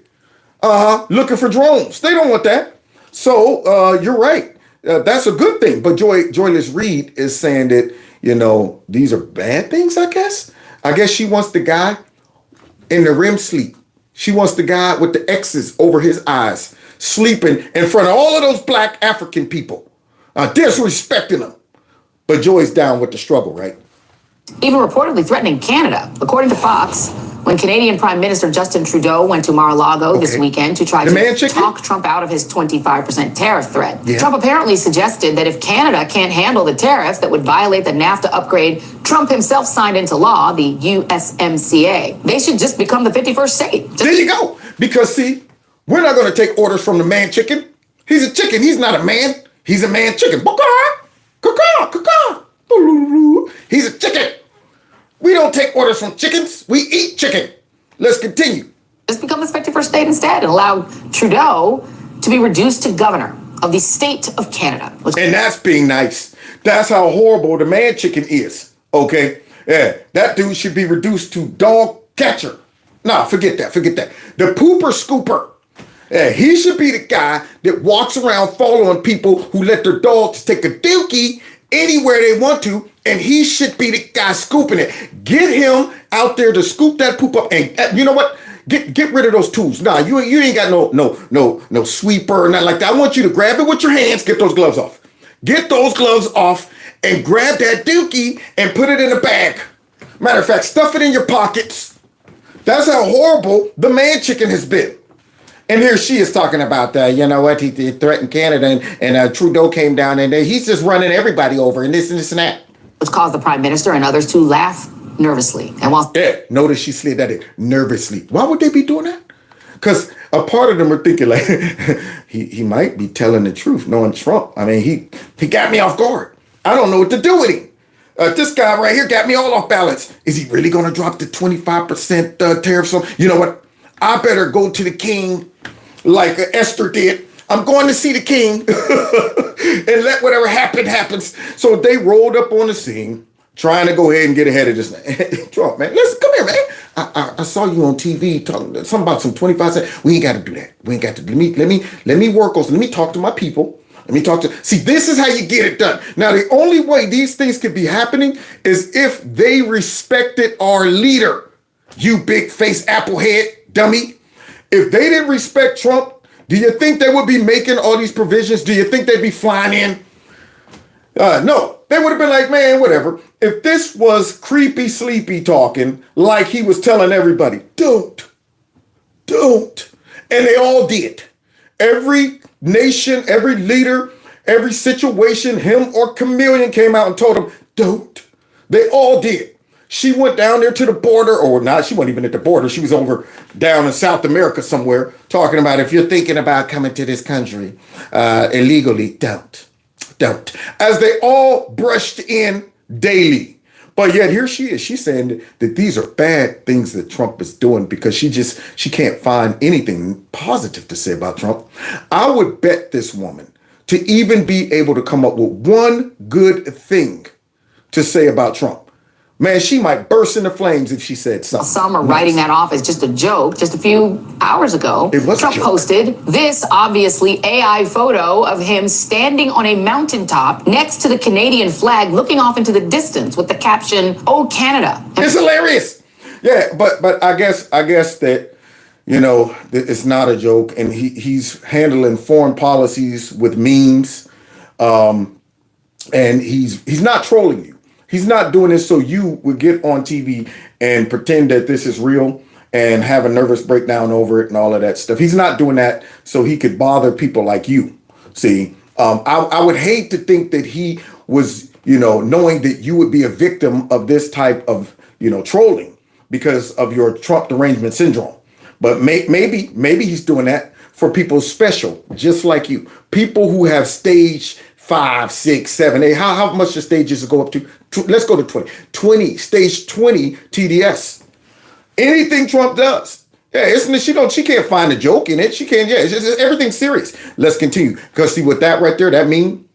looking for drones. They don't want that. So you're right. That's a good thing. But Joyless Reed is saying that, these are bad things, I guess. I guess she wants the guy in the REM sleep. She wants the guy with the X's over his eyes, sleeping in front of all of those black African people, disrespecting them. But Joy's down with the struggle, right? Even reportedly threatening Canada. According to Fox, when Canadian Prime Minister Justin Trudeau went to Mar-a-Lago this weekend to try to talk Trump out of his 25% tariff threat. Yeah. Trump apparently suggested that if Canada can't handle the tariffs that would violate the NAFTA upgrade Trump himself signed into law, the USMCA, they should just become the 51st state. There you go. Because, see, we're not going to take orders from the man chicken. He's a chicken. He's not a man. He's a man chicken. He's a chicken. We don't take orders from chickens. We eat chicken. Let's continue. Just become the 51st state instead and allow Trudeau to be reduced to governor of the state of Canada. And that's being nice. That's how horrible the man chicken is. Okay? Yeah, that dude should be reduced to dog catcher. Nah, forget that. The pooper scooper. Yeah, he should be the guy that walks around following people who let their dogs take a dookie anywhere they want to, and he should be the guy scooping it. Get him out there to scoop that poop up, and you know what? Get rid of those tools. Nah, you ain't got no sweeper or nothing like that. I want you to grab it with your hands. Get those gloves off. Get those gloves off and grab that dookie and put it in a bag. Matter of fact, stuff it in your pockets. That's how horrible the man chicken has been. And here she is talking about that. You know what? He threatened Canada, and Trudeau came down, and he's just running everybody over, and this and that. Which caused the prime minister and others to laugh nervously. And while notice she slid that in nervously. Why would they be doing that? Because a part of them are thinking like he might be telling the truth, knowing Trump. I mean, he got me off guard. I don't know what to do with him. This guy right here got me all off balance. Is he really going to drop the 25% tariffs on? You know what? I better go to the king like Esther did. I'm going to see the king and let whatever happens. So they rolled up on the scene trying to go ahead and get ahead of this. Trump, man, listen, come here, man. I saw you on TV talking something about some 25 cents. We ain't got to do that. We ain't got to. Let me work on. Let me talk to my people. Let me talk to. See, this is how you get it done. Now, the only way these things could be happening is if they respected our leader. You big face applehead dummy. If they didn't respect Trump, do you think they would be making all these provisions? Do you think they'd be flying in? No, they would have been like, man, whatever. If this was creepy, sleepy talking, like he was telling everybody, don't. And they all did. Every nation, every leader, every situation, him or Chameleon came out and told him, don't. They all did. She went down there to the border, or not, she wasn't even at the border. She was over down in South America somewhere talking about if you're thinking about coming to this country illegally, don't. As they all brushed in daily. But yet here she is. She's saying that these are bad things that Trump is doing because she can't find anything positive to say about Trump. I would bet this woman to even be able to come up with one good thing to say about Trump. Man, she might burst into flames if she said something. Some are writing that off as just a joke. Just a few hours ago, Trump posted this obviously AI photo of him standing on a mountaintop next to the Canadian flag, looking off into the distance with the caption, "Oh, Canada." It's hilarious. Yeah, but I guess that, you know, it's not a joke, and he's handling foreign policies with memes, and he's not trolling you. He's not doing this so you would get on TV and pretend that this is real and have a nervous breakdown over it and all of that stuff. He's not doing that so he could bother people like you. See, I would hate to think that he was, you know, knowing that you would be a victim of this type of, you know, trolling because of your Trump derangement syndrome. But maybe he's doing that for people special, just like you. People who have stage 5, 6, 7, 8. How much the stages go up to? Let's go to 20. 20, stage 20 TDS. Anything Trump does. Yeah, isn't it? She can't find a joke in it. She can't, it's just everything's serious. Let's continue. Because see what that right there, that meme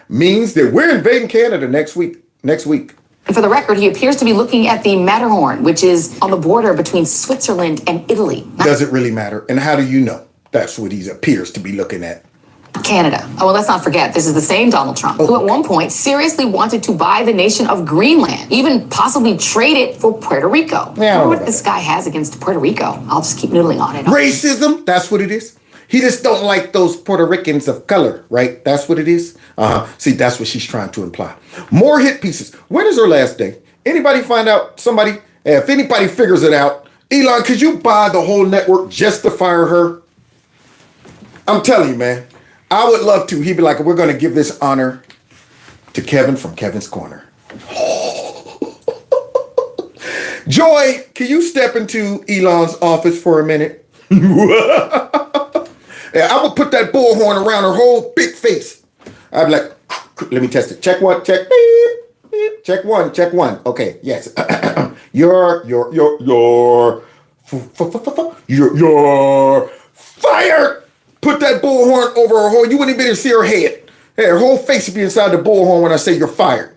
means that we're invading Canada next week. And for the record, he appears to be looking at the Matterhorn, which is on the border between Switzerland and Italy. Does it really matter? And how do you know that's what he appears to be looking at? Canada. Oh, well, let's not forget, this is the same Donald Trump who at one point seriously wanted to buy the nation of Greenland, even possibly trade it for Puerto Rico. Yeah, I wonder what this guy has against Puerto Rico. I'll just keep noodling on it. Racism, that's what it is. He just don't like those Puerto Ricans of color, right? That's what it is. See, that's what she's trying to imply. More hit pieces. When is her last day? Anybody find out? Somebody? If anybody figures it out, Elon, could you buy the whole network just to fire her? I'm telling you, man. I would love to. He'd be like, we're going to give this honor to Kevin from Kevin's Corner. Joy, can you step into Elon's office for a minute? Yeah, I would put that bullhorn around her whole big face. I'd be like, let me test it. Check one, check, beep, beep. Check one. Okay, yes. You're fired. Put that bullhorn over her whole, you wouldn't even see her head. Hey, her whole face would be inside the bullhorn when I say you're fired.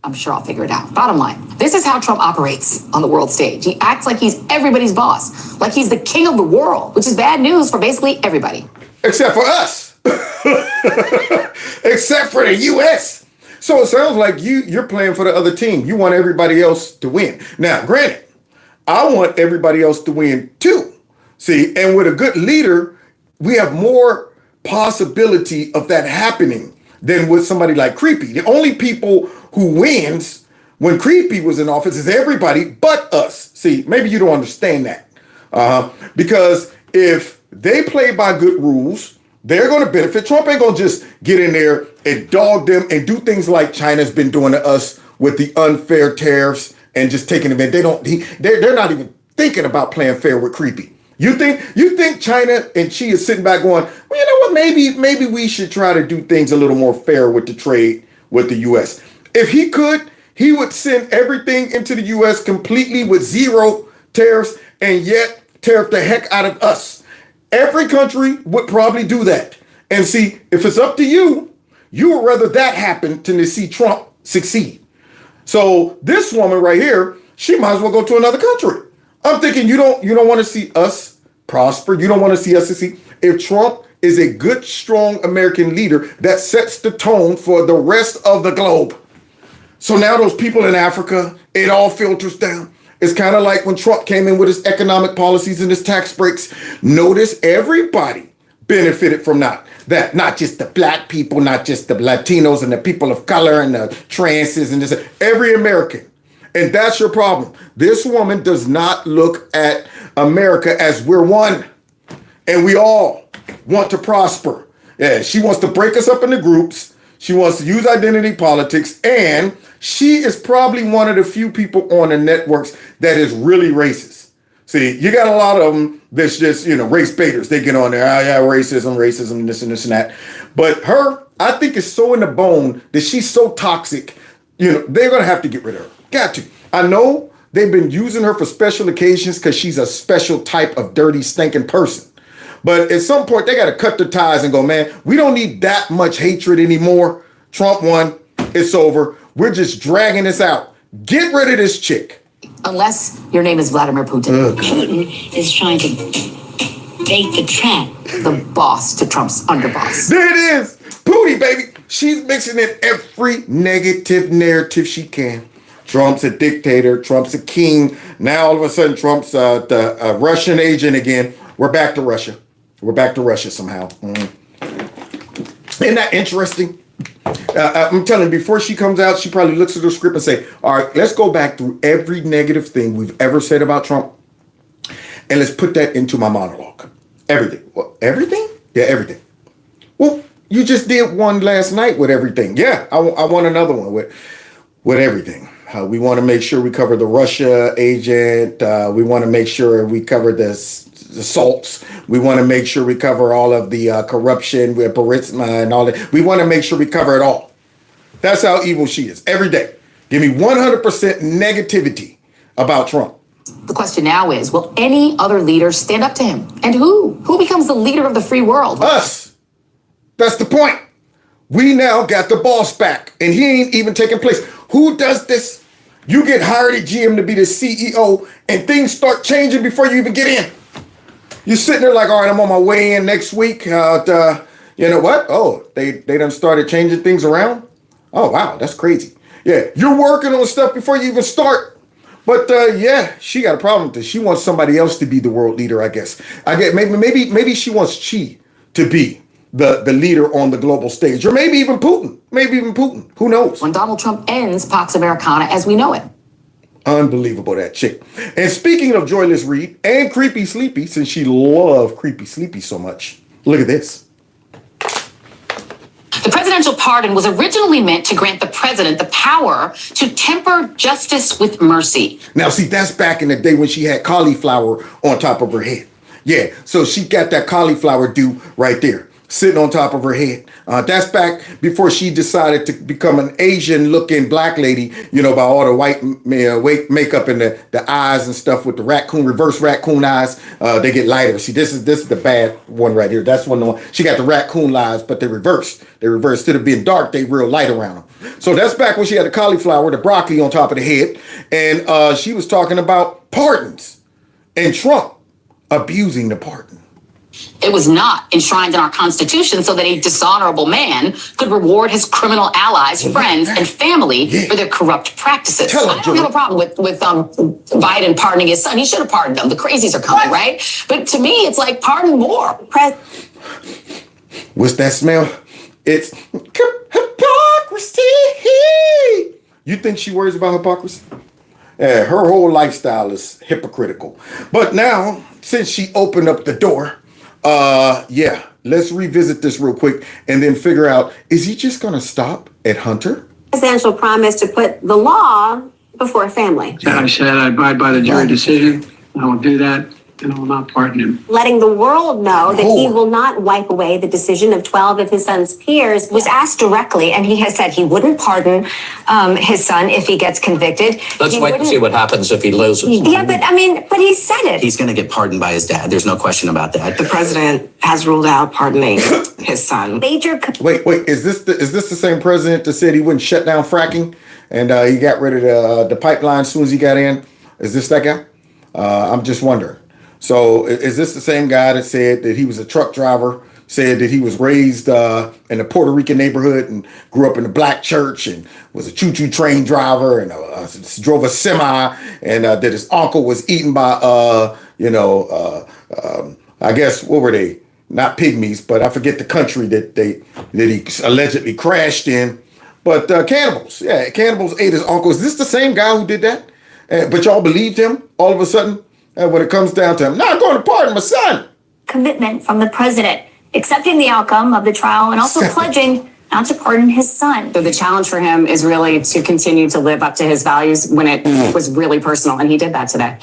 I'm sure I'll figure it out. Bottom line, this is how Trump operates on the world stage. He acts like he's everybody's boss, like he's the king of the world, which is bad news for basically everybody. Except for us. Except for the U.S. So it sounds like you're playing for the other team. You want everybody else to win. Now, granted, I want everybody else to win too. See, and with a good leader, we have more possibility of that happening than with somebody like Creepy. The only people who wins when Creepy was in office is everybody but us. See, maybe you don't understand that. Because if they play by good rules, they're going to benefit. Trump ain't going to just get in there and dog them and do things like China's been doing to us with the unfair tariffs and just taking them in. They're not even thinking about playing fair with Creepy. You think China and Xi is sitting back going, well, you know what, maybe we should try to do things a little more fair with the trade with the U.S. If he could, he would send everything into the U.S. completely with zero tariffs and yet tariff the heck out of us. Every country would probably do that. And see, if it's up to you, you would rather that happen than to see Trump succeed. So this woman right here, she might as well go to another country. I'm thinking you don't want to see us prosper. You don't want to see us succeed. If Trump is a good, strong American leader that sets the tone for the rest of the globe. So now those people in Africa, it all filters down. It's kind of like when Trump came in with his economic policies and his tax breaks. Notice everybody benefited from that. Not just the black people, not just the Latinos and the people of color and the transes and this. Every American. And that's your problem. This woman does not look at America as we're one. And we all want to prosper. Yeah, she wants to break us up into groups. She wants to use identity politics. And she is probably one of the few people on the networks that is really racist. See, you got a lot of them that's just, race baiters. They get on there, racism, this and this and that. But her, I think is so in the bone that she's so toxic, they're going to have to get rid of her. Got to. I know they've been using her for special occasions because she's a special type of dirty, stinking person. But at some point, they got to cut the ties and go, man, we don't need that much hatred anymore. Trump won. It's over. We're just dragging this out. Get rid of this chick. Unless your name is Vladimir Putin. Putin is trying to bait the trap. The boss to Trump's underboss. There it is. Pootie, baby. She's mixing in every negative narrative she can. Trump's a dictator. Trump's a king. Now all of a sudden Trump's the Russian agent again. We're back to Russia. We're back to Russia somehow. Isn't that interesting? I'm telling you, before she comes out, she probably looks at the script and say, all right, let's go back through every negative thing we've ever said about Trump. And let's put that into my monologue. Everything. Well, everything? Yeah, everything. Well, you just did one last night with everything. Yeah, I want another one with everything. We want to make sure we cover the Russia agent. We want to make sure we cover the assaults. We want to make sure we cover all of the corruption with Burisma and all that. We want to make sure we cover it all. That's how evil she is. Every day. Give me 100% negativity about Trump. The question now is, will any other leader stand up to him? And who? Who becomes the leader of the free world? Us. That's the point. We now got the boss back, and he ain't even taking place. Who does this? You get hired at GM to be the CEO, and things start changing before you even get in. You're sitting there like, all right, I'm on my way in next week. You know what? Oh, they done started changing things around. Oh, wow, that's crazy. Yeah, you're working on stuff before you even start. But yeah, she got a problem with this. She wants somebody else to be the world leader, I guess. Maybe she wants Xi to be the leader on the global stage, or maybe even Putin. Who knows? When Donald Trump ends Pax Americana as we know it. Unbelievable, that chick. And speaking of Joyless Reed and Creepy Sleepy, since she loved Creepy Sleepy so much, look at this. The presidential pardon was originally meant to grant the president the power to temper justice with mercy. Now, see, that's back in the day when she had cauliflower on top of her head. Yeah, so she got that cauliflower do right there, sitting on top of her head. That's back before she decided to become an Asian-looking black lady, by all the white makeup and the eyes and stuff with the reverse raccoon eyes. They get lighter. See, this is the bad one right here. That's one. She got the raccoon eyes, but they reversed. Instead of being dark, they real light around them. So that's back when she had the cauliflower, the broccoli on top of the head, and she was talking about pardons and Trump abusing the pardon. It was not enshrined in our Constitution so that a dishonorable man could reward his criminal allies, friends, and family for their corrupt practices. I don't have a problem with Biden pardoning his son. He should have pardoned them. The crazies are coming, right? But to me, it's like, pardon more. What's that smell? It's hypocrisy. You think she worries about hypocrisy? Yeah, her whole lifestyle is hypocritical. But now, since she opened up the door, let's revisit this real quick and then figure out, is he just going to stop at Hunter? Presidential promise to put the law before family. I said I abide by the jury decision. I won't do that. and I will not pardon him. Letting the world know that he will not wipe away the decision of 12 of his son's peers. Was asked directly, and he has said he wouldn't pardon his son if he gets convicted. Let's wait and see what happens if he loses. Yeah, but he said it. He's going to get pardoned by his dad. There's no question about that. The president has ruled out pardoning his son. Wait, is this the same president that said he wouldn't shut down fracking and he got rid of the pipeline as soon as he got in? Is this that guy? I'm just wondering. So is this the same guy that said that he was a truck driver, said that he was raised in a Puerto Rican neighborhood and grew up in a black church and was a choo-choo train driver and drove a semi, and that his uncle was eaten by, I guess, what were they? Not pygmies, but I forget the country that he allegedly crashed in. But cannibals. Yeah, cannibals ate his uncle. Is this the same guy who did that? But y'all believed him all of a sudden? When it comes down to him, not going to pardon my son. Commitment from the president, accepting the outcome of the trial and also pledging not to pardon his son. So the challenge for him is really to continue to live up to his values when it was really personal, and he did that today.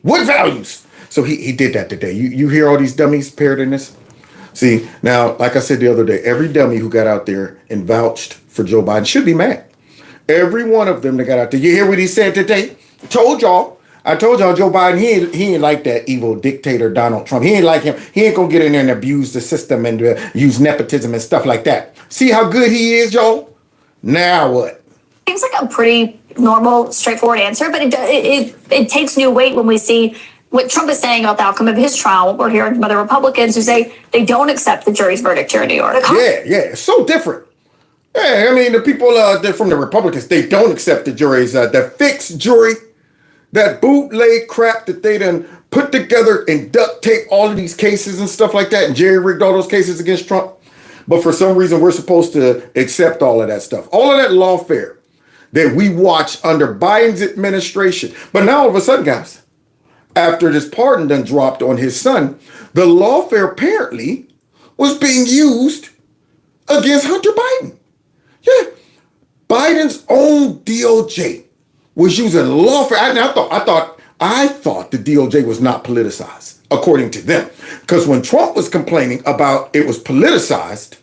What values? So he did that today. You hear all these dummies paired in this? See, now, like I said the other day, every dummy who got out there and vouched for Joe Biden should be mad. Every one of them that got out there. You hear what he said today? I told y'all Joe Biden, he ain't like that evil dictator Donald Trump. He ain't like him. He ain't gonna get in there and abuse the system and use nepotism and stuff like that. See how good he is, y'all? Now what? Seems like a pretty normal, straightforward answer, but it takes new weight when we see what Trump is saying about the outcome of his trial. We're hearing from other Republicans who say they don't accept the jury's verdict here in New York. Yeah, it's so different. Yeah, I mean, the people from the Republicans, they don't accept the jury's, the fixed jury. That bootleg crap that they done put together and duct tape all of these cases and stuff like that and jerry-rigged all those cases against Trump. But for some reason, we're supposed to accept all of that stuff. All of that lawfare that we watched under Biden's administration. But now all of a sudden, guys, after this pardon done dropped on his son, the lawfare apparently was being used against Hunter Biden. Yeah, Biden's own DOJ was using lawfare. I thought the DOJ was not politicized, according to them. Because when Trump was complaining about it was politicized,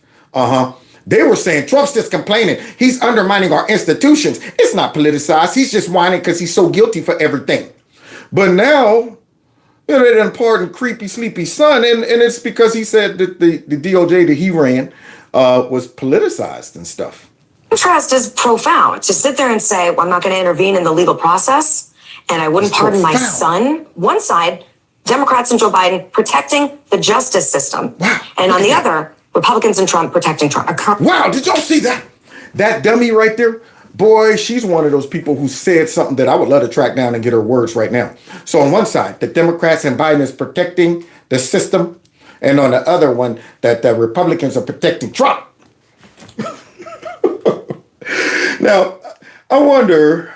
they were saying Trump's just complaining. He's undermining our institutions. It's not politicized. He's just whining because he's so guilty for everything. But now, they done pardoned creepy, sleepy son, and it's because he said that the DOJ that he ran was politicized and stuff. Contrast is profound. To sit there and say, well, I'm not going to intervene in the legal process, and I wouldn't pardon my son. One side, Democrats and Joe Biden protecting the justice system. Wow. And on the other, Republicans and Trump protecting Trump. Wow, did y'all see that? That dummy right there? Boy, she's one of those people who said something that I would love to track down and get her words right now. So on one side, the Democrats and Biden is protecting the system. And on the other one, that the Republicans are protecting Trump. Now, I wonder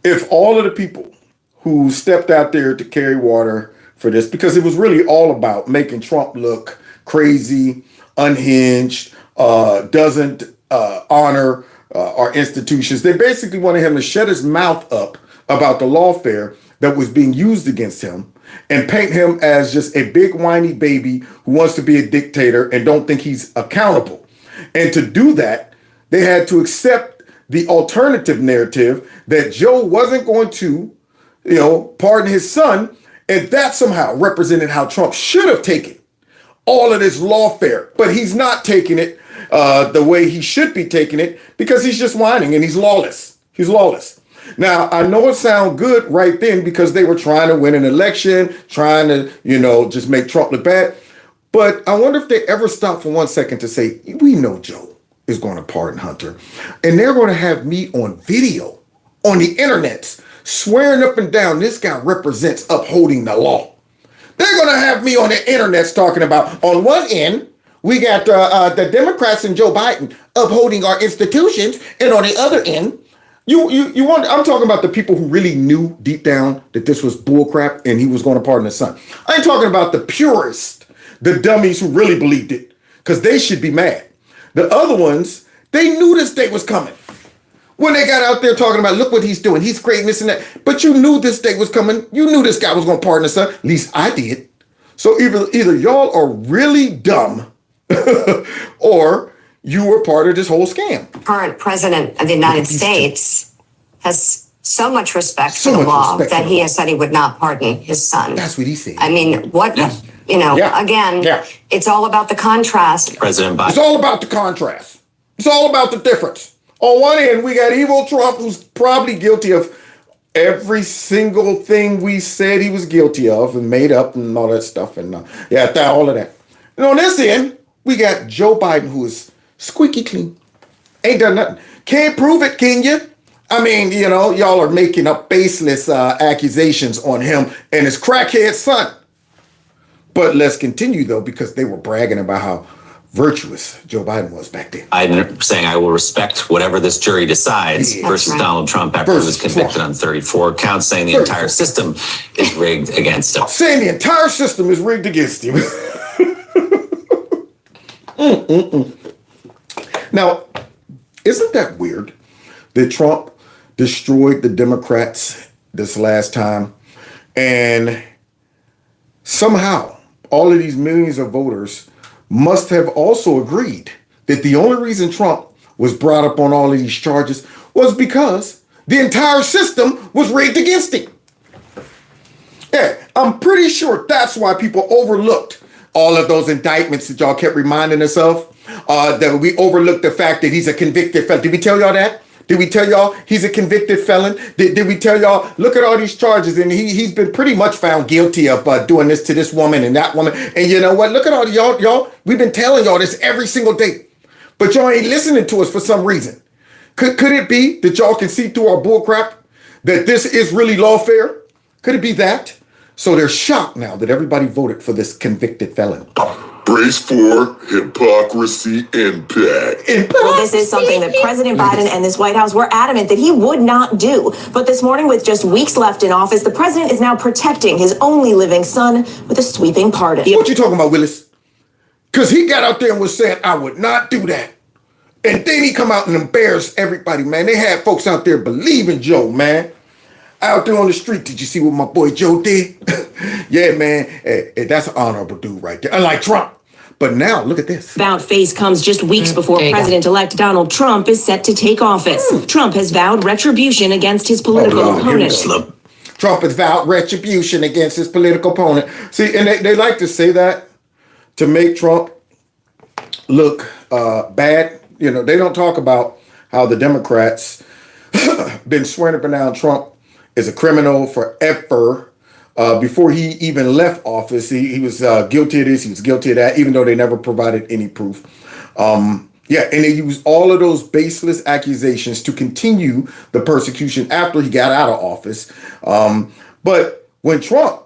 if all of the people who stepped out there to carry water for this, because it was really all about making Trump look crazy, unhinged, doesn't honor our institutions. They basically wanted him to shut his mouth up about the lawfare that was being used against him and paint him as just a big whiny baby who wants to be a dictator and don't think he's accountable. And to do that, they had to accept the alternative narrative that Joe wasn't going to, pardon his son. And that somehow represented how Trump should have taken all of this lawfare. But he's not taking it the way he should be taking it because he's just whining and he's lawless. He's lawless. Now, I know it sounds good right then because they were trying to win an election, trying to, just make Trump look bad. But I wonder if they ever stop for 1 second to say, we know Joe is going to pardon Hunter. And they're going to have me on video, on the internet, swearing up and down this guy represents upholding the law. They're going to have me on the internet talking about, on one end, we got the Democrats and Joe Biden upholding our institutions. And on the other end, you want, I'm talking about the people who really knew deep down that this was bullcrap and he was going to pardon his son. I ain't talking about the purists, the dummies who really believed it, because they should be mad. The other ones, they knew this day was coming. When they got out there talking about, look what he's doing, he's great and this and that. But you knew this day was coming. You knew this guy was going to pardon his son. At least I did. So either y'all are really dumb or you were part of this whole scam. Current president of the United States has so much respect for the law that he has said he would not pardon his son. That's what he said. I mean, what, again, it's all about the contrast. President Biden. It's all about the contrast. It's all about the difference. On one end, we got evil Trump, who's probably guilty of every single thing we said he was guilty of and made up and all that stuff. And all of that. And on this end, we got Joe Biden, who is squeaky clean. Ain't done nothing. Can't prove it, can you? I mean, y'all are making up baseless accusations on him and his crackhead son. But let's continue, though, because they were bragging about how virtuous Joe Biden was back then. I'm saying I will respect whatever this jury decides versus Donald Trump after he was convicted on 34 counts, saying the entire system is rigged against him. Saying the entire system is rigged against him. Now, isn't that weird that Trump destroyed the Democrats this last time, and somehow all of these millions of voters must have also agreed that the only reason Trump was brought up on all of these charges was because the entire system was rigged against him. Yeah, I'm pretty sure that's why people overlooked all of those indictments that y'all kept reminding us of. That we overlooked the fact that he's a convicted felon. Did we tell y'all that? Did we tell y'all he's a convicted felon? Did we tell y'all, look at all these charges, and he's been pretty much found guilty of doing this to this woman and that woman. And you know what? Look at all y'all. We've been telling y'all this every single day, but y'all ain't listening to us for some reason. Could it be that y'all can see through our bullcrap, that this is really lawfare? Could it be that? So they're shocked now that everybody voted for this convicted felon. Brace for hypocrisy impact. Well, this is something that President Biden and this White House were adamant that he would not do. But this morning, with just weeks left in office, the president is now protecting his only living son with a sweeping pardon. What you talking about, Willis? Because he got out there and was saying, I would not do that. And then he come out and embarrass everybody, man. They had folks out there believing Joe, man. Out there on the street, did you see what my boy Joe did? Yeah, man, that's an honorable dude right there. Unlike Trump. But now, look at this. About face comes just weeks before President-elect Donald Trump is set to take office. Trump has vowed retribution against his political opponent. Trump has vowed retribution against his political opponent. See, and they like to say that to make Trump look bad. They don't talk about how the Democrats been swearing up and down Trump is a criminal forever. Before he even left office, he was guilty of this, he was guilty of that, even though they never provided any proof. And they used all of those baseless accusations to continue the persecution after he got out of office. But when Trump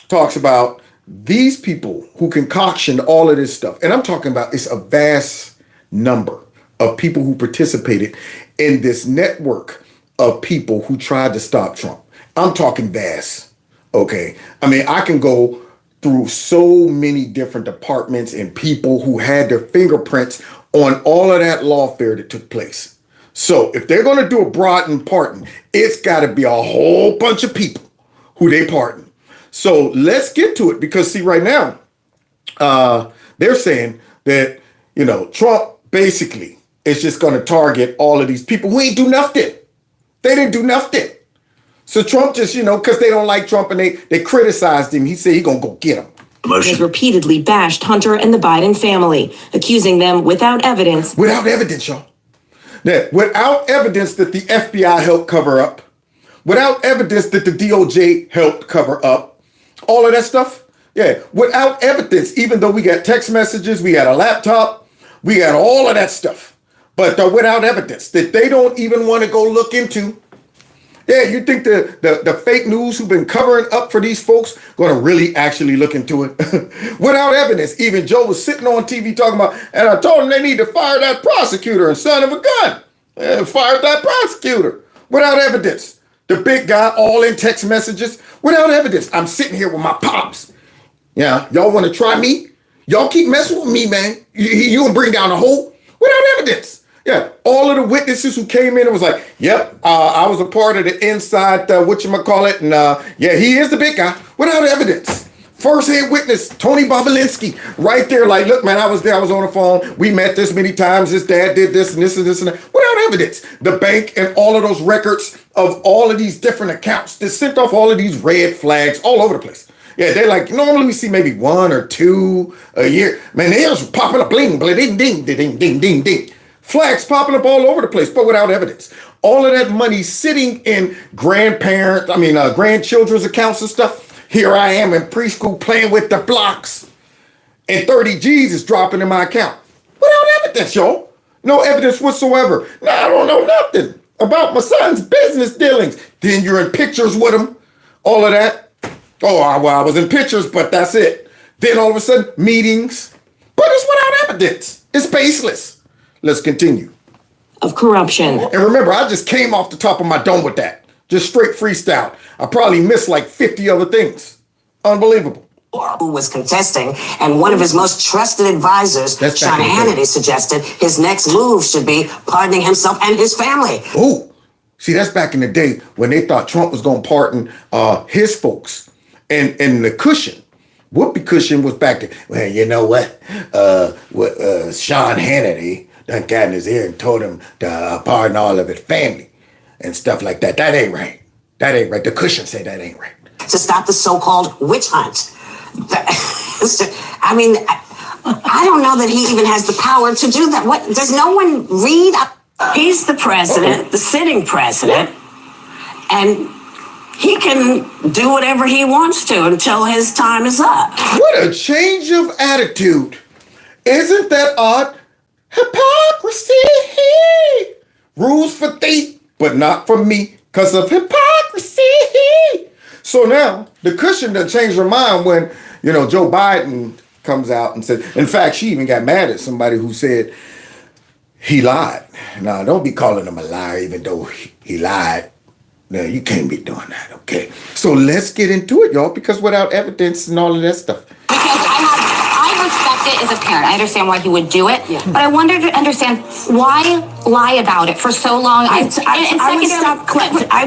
talks about these people who concoctioned all of this stuff, and I'm talking about it's a vast number of people who participated in this network of people who tried to stop Trump. I'm talking vast. Okay. I mean, I can go through so many different departments and people who had their fingerprints on all of that lawfare that took place. So if they're going to do a broadened pardon, it's got to be a whole bunch of people who they pardon. So let's get to it, because see, right now, they're saying that, Trump basically is just going to target all of these people who ain't do nothing. They didn't do nothing. So Trump just, because they don't like Trump and they criticized him, he said he's going to go get him. He has repeatedly bashed Hunter and the Biden family, accusing them without evidence. Without evidence, y'all. Without evidence that the FBI helped cover up. Without evidence that the DOJ helped cover up. All of that stuff. Yeah. Without evidence, even though we got text messages, we got a laptop, we got all of that stuff. But without evidence that they don't even want to go look into. Yeah, you think the fake news who've been covering up for these folks going to really actually look into it? Without evidence. Even Joe was sitting on TV talking about, and I told him they need to fire that prosecutor and son of a gun. Fired that prosecutor. Without evidence. The big guy all in text messages. Without evidence. I'm sitting here with my pops. Yeah, y'all want to try me? Y'all keep messing with me, man. You gonna bring down a hole? Without evidence. Yeah, all of the witnesses who came in and was like, yep, I was a part of the inside, whatchamacallit, and yeah, he is the big guy, without evidence. First-hand witness, Tony Bobolinsky, right there, like, look, man, I was there, I was on the phone, we met this many times, his dad did this and this and this and that, without evidence. The bank and all of those records of all of these different accounts that sent off all of these red flags all over the place. Yeah, they're like, normally we see maybe 1 or 2 a year. Man, they just popping up, bling, bling, ding, ding, ding, ding, ding, ding. Flags popping up all over the place, but without evidence. All of that money sitting in grandchildren's accounts and stuff. Here I am in preschool playing with the blocks, and 30 G's is dropping in my account. Without evidence, y'all. No evidence whatsoever. Now, I don't know nothing about my son's business dealings. Then you're in pictures with him, all of that. Oh, well, I was in pictures, but that's it. Then all of a sudden, meetings. But it's without evidence. It's baseless. Let's continue. Of corruption. And remember, I just came off the top of my dome with that. Just straight freestyle. I probably missed like 50 other things. Unbelievable. Who was contesting, and one of his most trusted advisors, Sean Hannity, suggested his next move should be pardoning himself and his family. Oh, see, that's back in the day when they thought Trump was going to pardon his folks. And the cushion, Whoopi Cushion was back there. Well, you know what? Sean Hannity done got in his ear and told him to pardon all of his family and stuff like that. That ain't right. That ain't right. The cushion say that ain't right. To stop the so-called witch hunt. I mean, I don't know that he even has the power to do that. What, does no one read? He's the president, the sitting president, and he can do whatever he wants to until his time is up. What a change of attitude. Isn't that odd? Hypocrisy. Rules for thee, but not for me, because of hypocrisy. So now, the cushion done changed her mind when, Joe Biden comes out and said, in fact, she even got mad at somebody who said he lied. Now, don't be calling him a liar even though he lied. No, you can't be doing that, okay? So let's get into it, y'all, because without evidence and all of that stuff. Because I respect it as a parent. I understand why he would do it, but I wonder to understand why lie about it for so long. I'd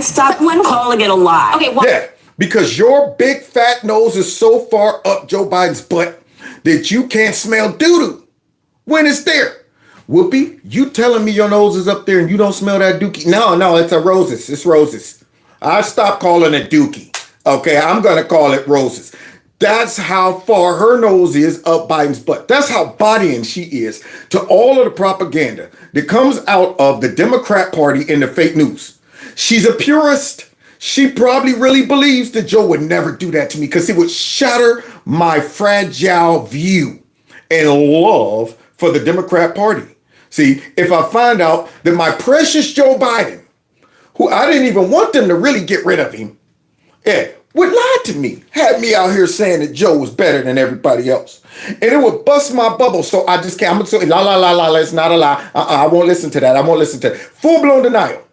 stop calling it a lie. Okay, well, yeah, because your big fat nose is so far up Joe Biden's butt that you can't smell doo-doo when it's there. Whoopi, you telling me your nose is up there and you don't smell that dookie? No, it's a roses. It's roses. I stopped calling it dookie. Okay, I'm going to call it roses. That's how far her nose is up Biden's butt. That's how bodying she is to all of the propaganda that comes out of the Democrat Party and the fake news. She's a purist. She probably really believes that Joe would never do that to me because it would shatter my fragile view and love for the Democrat Party. See, if I find out that my precious Joe Biden, who I didn't even want them to really get rid of him, would lie to me, had me out here saying that Joe was better than everybody else. And it would bust my bubble. So I just can't. I'm going to say, la, it's not a lie. I won't listen to that. I won't listen to that. Full-blown denial.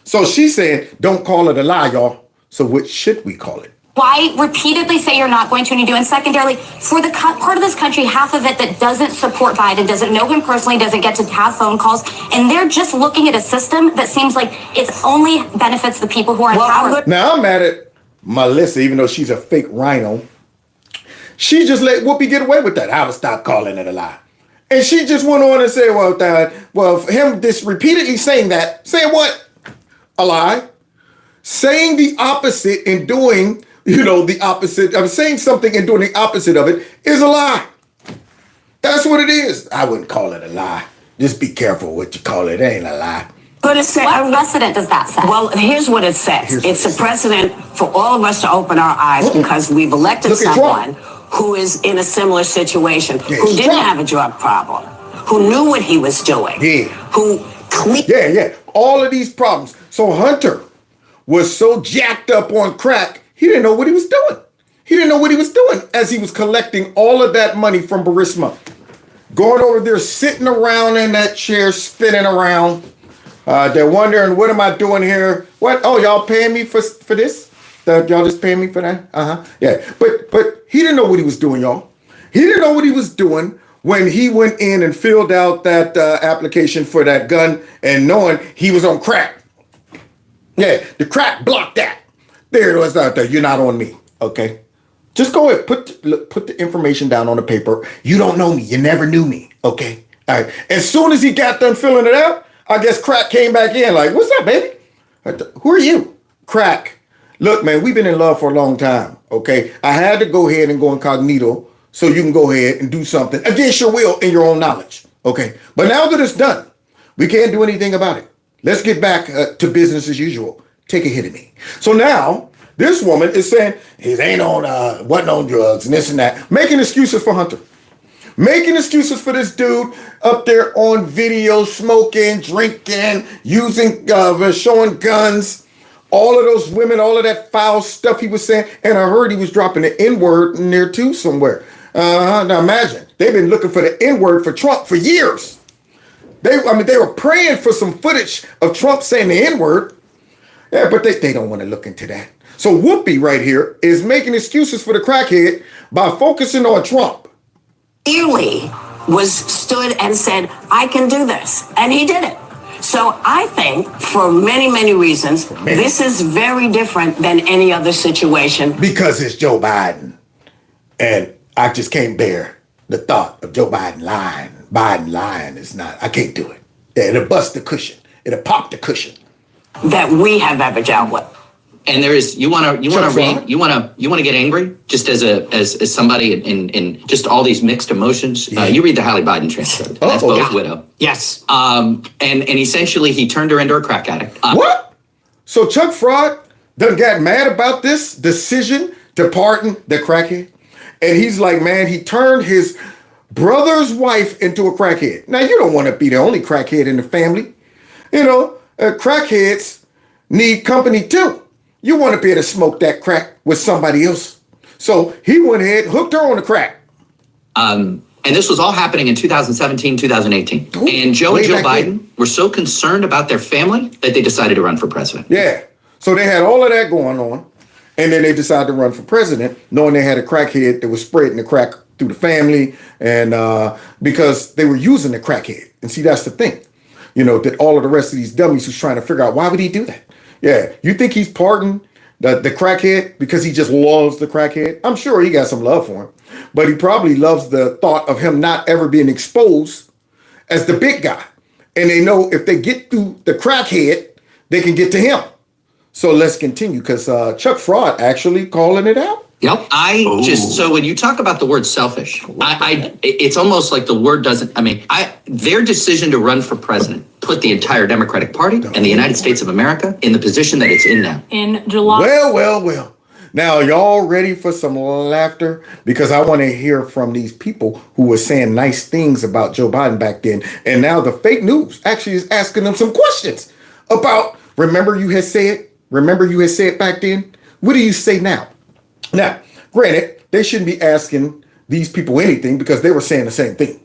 So she's saying, don't call it a lie, y'all. So what should we call it? why repeatedly say you're not going to and you do? And secondarily, for the part of this country, half of it that doesn't support Biden, doesn't know him personally, doesn't get to have phone calls, and they're just looking at a system that seems like it only benefits the people who are in power. Now I'm mad at Melissa, even though she's a fake rhino. She just let Whoopi get away with that. I would stop calling it a lie. And she just went on and said, well, for him this repeatedly saying that, saying what? A lie. Saying the opposite and doing, the opposite. I'm saying something and doing the opposite of it is a lie. That's what it is. I wouldn't call it a lie. Just be careful what you call it. It ain't a lie. But it said, what precedent does that set? Well, here's what it says. It's a precedent for all of us to open our eyes because we've elected someone who is in a similar situation, who didn't have a drug problem, who knew what he was doing, who all of these problems. So Hunter was so jacked up on crack, he didn't know what he was doing. He didn't know what he was doing as he was collecting all of that money from Burisma. Going over there, sitting around in that chair, spinning around. They're wondering, what am I doing here? What? Oh, y'all paying me for this? Y'all just paying me for that? Yeah. But he didn't know what he was doing, y'all. He didn't know what he was doing when he went in and filled out that application for that gun and knowing he was on crack. Yeah, the crack blocked that. There it was out there. You're not on me. Okay. Just go ahead. Put the information down on the paper. You don't know me. You never knew me. Okay. All right. As soon as he got done filling it out, I guess crack came back in like, what's up, baby? Who are you? Crack. Look, man, we've been in love for a long time. Okay. I had to go ahead and go incognito so you can go ahead and do something against your will and your own knowledge. Okay. But now that it's done, we can't do anything about it. Let's get back to business as usual. Take a hit at me. So now this woman is saying he wasn't on drugs and this and that, making excuses for Hunter, making excuses for this dude up there on video, smoking, drinking, using, showing guns, all of those women, all of that foul stuff he was saying. And I heard he was dropping the N-word in there too somewhere. Now imagine, they've been looking for the N-word for Trump for years. They were praying for some footage of Trump saying the N-word. Yeah, but they don't want to look into that. So Whoopi right here is making excuses for the crackhead by focusing on Trump. Clearly stood and said, I can do this. And he did it. So I think for many, many reasons, this is very different than any other situation. Because it's Joe Biden. And I just can't bear the thought of Joe Biden lying. Biden lying is not, I can't do it. Yeah, it'll bust the cushion. It'll pop the cushion. That we have ever dealt with. And there is, you want to get angry just as somebody in just all these mixed emotions. Yeah. You read the Hallie Biden transcript. That's Bo's widow. Yes. And essentially he turned her into a crack addict. What? So Chuck Fraud done got mad about this decision to pardon the crackhead, and he's like, man, he turned his brother's wife into a crackhead. Now you don't want to be the only crackhead in the family. You know, crackheads need company too. You want to be able to smoke that crack with somebody else. So he went ahead, hooked her on the crack. And this was all happening in 2017, 2018. Ooh, and Joe and Joe Biden then were so concerned about their family that they decided to run for president. Yeah. So they had all of that going on. And then they decided to run for president, knowing they had a crackhead that was spreading the crack through the family. And because they were using the crackhead. And see, that's the thing. You know, that all of the rest of these dummies who's trying to figure out, why would he do that? Yeah, you think he's pardoned the crackhead because he just loves the crackhead? I'm sure he got some love for him, but he probably loves the thought of him not ever being exposed as the big guy. And they know if they get through the crackhead, they can get to him. So let's continue, because Chuck Fraud actually calling it out. Yep. So when you talk about the word selfish, it's almost like the word doesn't, their decision to run for president put the entire Democratic Party and the United States of America in the position that it's in now. In July. Well. Now, y'all ready for some laughter? Because I want to hear from these people who were saying nice things about Joe Biden back then. And now the fake news actually is asking them some questions about, remember you had said back then? What do you say now? Now, granted, they shouldn't be asking these people anything because they were saying the same thing.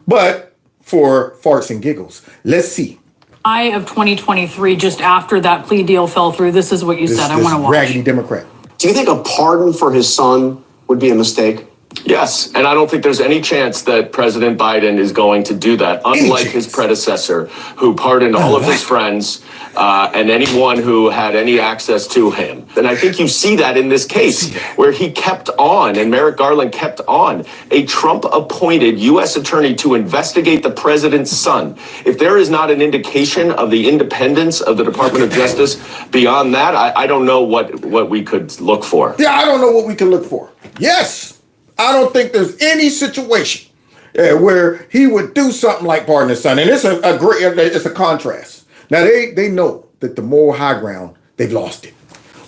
But for farts and giggles, let's see. July of 2023, just after that plea deal fell through, this is what you said. I want to watch. Raggedy Democrat. Do you think a pardon for his son would be a mistake? Yes, and I don't think there's any chance that President Biden is going to do that, unlike his predecessor, who pardoned all of his friends and anyone who had any access to him. And I think you see that in this case, where he kept on, and Merrick Garland kept on, a Trump-appointed U.S. attorney to investigate the president's son. If there is not an indication of the independence of the Department of Justice beyond that, I don't know what we could look for. Yeah, I don't know what we can look for. Yes. I don't think there's any situation where he would do something like pardon his son. And it's a contrast. Now, they know that the moral high ground, they've lost it.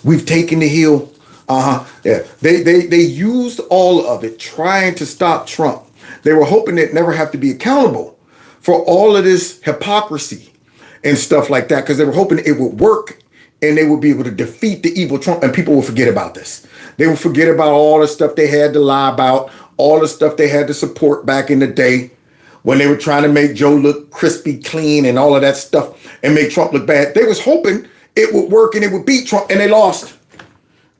We've taken the hill. Yeah. They used all of it trying to stop Trump. They were hoping they'd never have to be accountable for all of this hypocrisy and stuff like that, because they were hoping it would work and they would be able to defeat the evil Trump, and people will forget about this. They will forget about all the stuff they had to lie about, all the stuff they had to support back in the day when they were trying to make Joe look crispy, clean, and all of that stuff and make Trump look bad. They was hoping it would work and it would beat Trump, and they lost.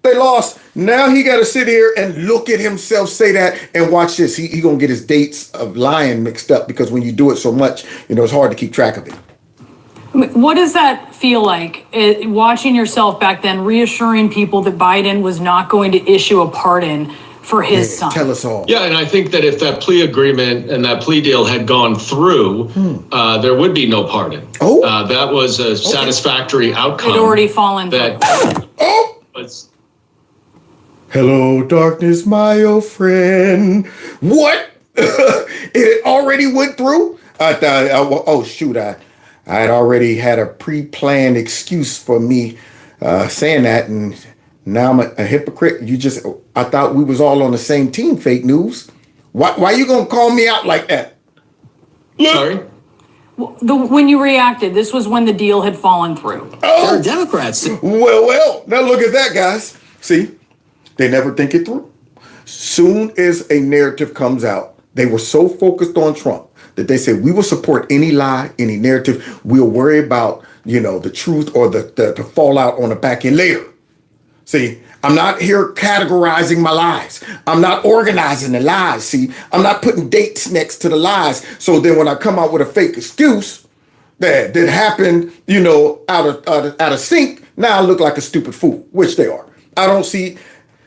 They lost. Now he got to sit here and look at himself say that, and watch this. He gonna get his dates of lying mixed up, because when you do it so much, it's hard to keep track of it. What does that feel like, watching yourself back then, reassuring people that Biden was not going to issue a pardon for his son? Tell us all. Yeah, and I think that if that plea agreement and that plea deal had gone through, there would be no pardon. That was a satisfactory outcome. It'd already fallen through. Hello, darkness, my old friend. What? It already went through? I thought, I had already had a pre-planned excuse for me saying that, and now I'm a hypocrite. I thought we was all on the same team, fake news. Why you gonna call me out like that? Sorry? When you reacted, this was when the deal had fallen through. They're Democrats. Well, now look at that, guys. See, they never think it through. Soon as a narrative comes out, they were so focused on Trump that they said, we will support any lie, any narrative. We'll worry about, the truth or the fallout on the back end later. See, I'm not here categorizing my lies. I'm not organizing the lies. See, I'm not putting dates next to the lies. So then when I come out with a fake excuse that happened, out of sync, now I look like a stupid fool, which they are. I don't see